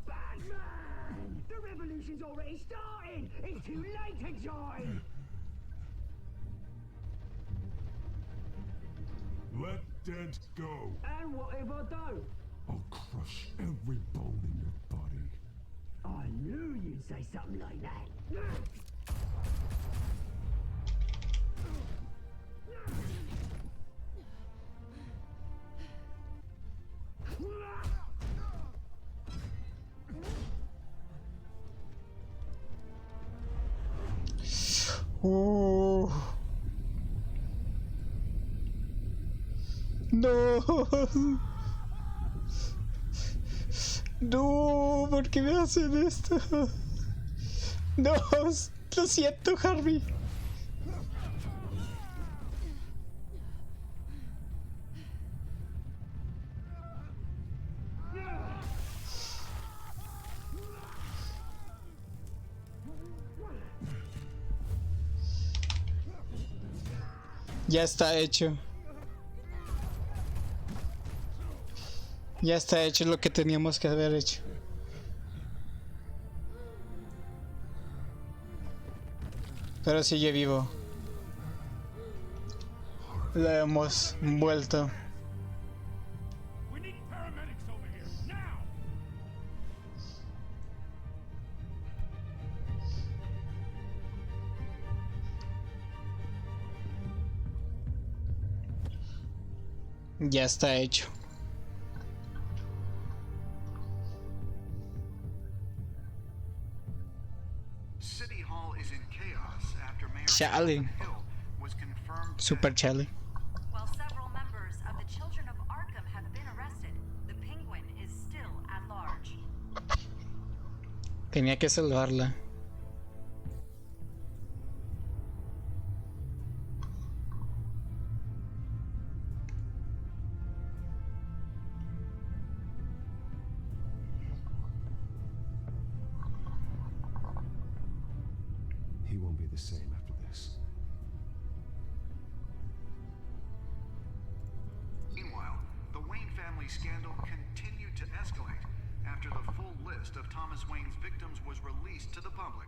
Batman! The revolution's already started! It's too late to join! Let Dent go. And what if I don't? I'll crush every bone in your body. I knew you'd say something like that. No. No, ¿por qué me hacen esto? No, lo siento, Harvey. Ya está hecho. Ya está hecho lo que teníamos que haber hecho. Pero sigue vivo. Lo hemos vuelto. Ya está hecho. City Hall is in chaos after Mayor Charlie. Hill was confirmed Super Charlie. While several members of the Children of Arkham have been arrested, the Penguin is still at large. Tenía que salvarla. He won't be the same after this. Meanwhile, the Wayne family scandal continued to escalate after the full list of Thomas Wayne's victims was released to the public.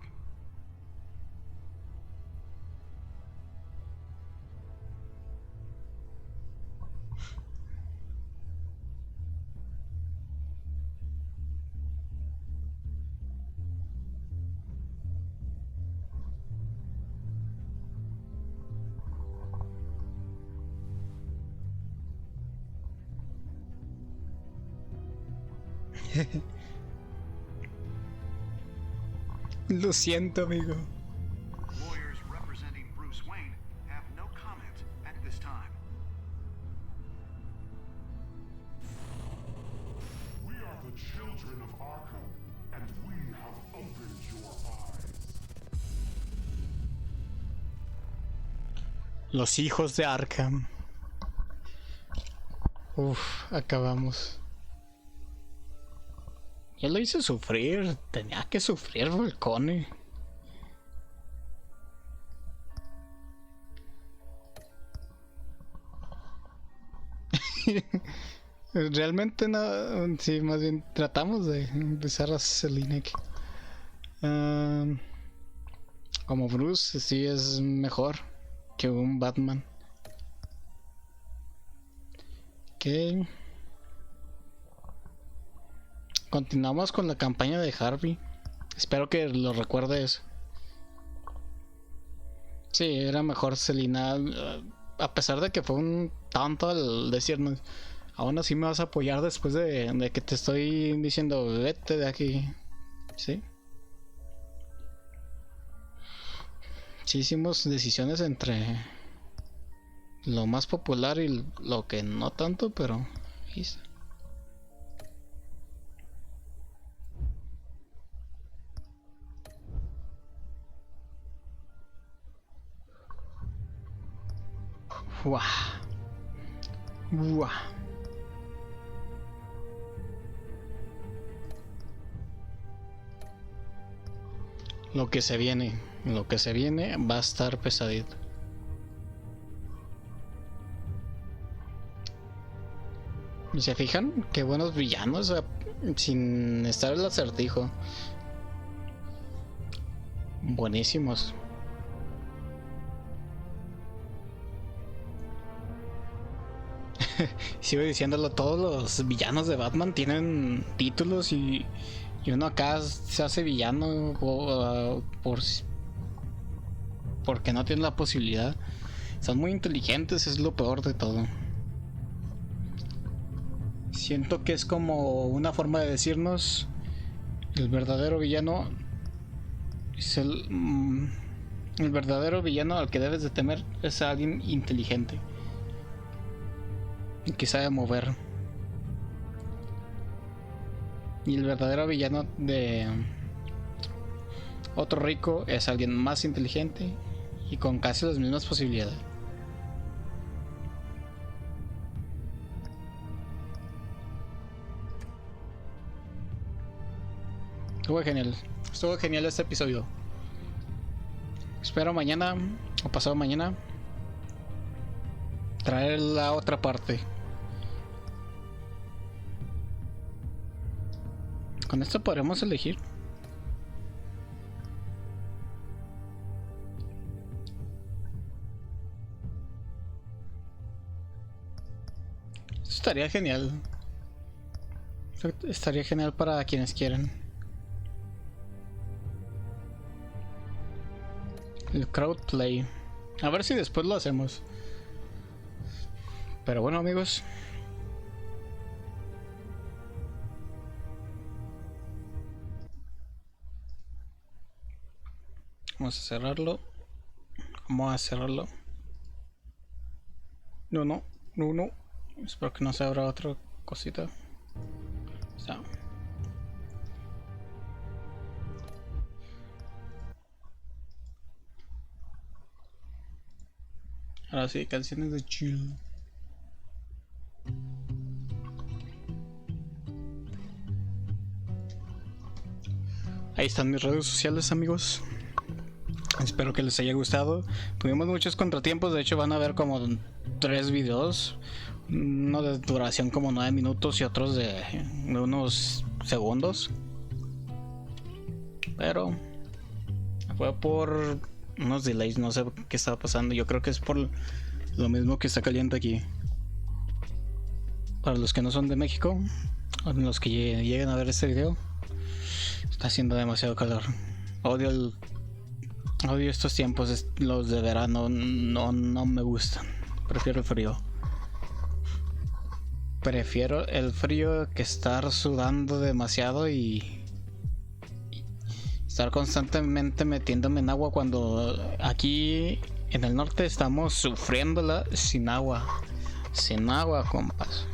Lo siento, amigo. Lawyers representing Bruce Wayne have no comment at this time. We are the children of Arkham, and we have opened your eyes. Los hijos de Arkham. Uf, acabamos. Ya lo hice sufrir. Tenía que sufrir, Falcone. Realmente no. Sí, más bien tratamos de empezar a Selinek. Como Bruce, sí es mejor que un Batman. Ok. Continuamos con la campaña de Harvey. Espero que lo recuerdes. Sí, era mejor Selina. A pesar de que fue un tanto al decirnos, aún así me vas a apoyar después de que te estoy diciendo vete de aquí. Sí. Sí hicimos decisiones entre lo más popular y lo que no tanto, pero ahí está. Uah. Uah. Lo que se viene va a estar pesadito. ¿Y se fijan? Qué buenos villanos, sin estar el acertijo. Buenísimos. Sigo diciéndolo, todos los villanos de Batman tienen títulos y uno acá se hace villano porque no tiene la posibilidad. Son muy inteligentes, es lo peor de todo. Siento que es como una forma de decirnos el verdadero villano es el verdadero villano al que debes de temer es alguien inteligente y que sabe mover. Y el verdadero villano de otro rico es alguien más inteligente y con casi las mismas posibilidades. Estuvo genial este episodio. Espero mañana o pasado mañana traer la otra parte. Con esto podremos elegir. Esto estaría genial. Estaría genial para quienes quieran. El crowd play. A ver si después lo hacemos. Pero bueno, amigos. Vamos a cerrarlo. Vamos a cerrarlo. No. Espero que no se abra otra cosita. Está. Ahora sí, canciones de chill. Ahí están mis redes sociales, amigos. Espero que les haya gustado. Tuvimos muchos contratiempos, de hecho van a ver como 3 videos. Uno de duración como 9 minutos y otros de unos segundos. Pero fue por unos delays, no sé qué estaba pasando. Yo creo que es por lo mismo que está caliente aquí. Para los que no son de México, o los que lleguen a ver este video, está haciendo demasiado calor. Odio estos tiempos, los de verano, no me gustan. Prefiero el frío. Prefiero el frío que estar sudando demasiado y estar constantemente metiéndome en agua cuando aquí en el norte estamos sufriéndola sin agua. Sin agua, compas.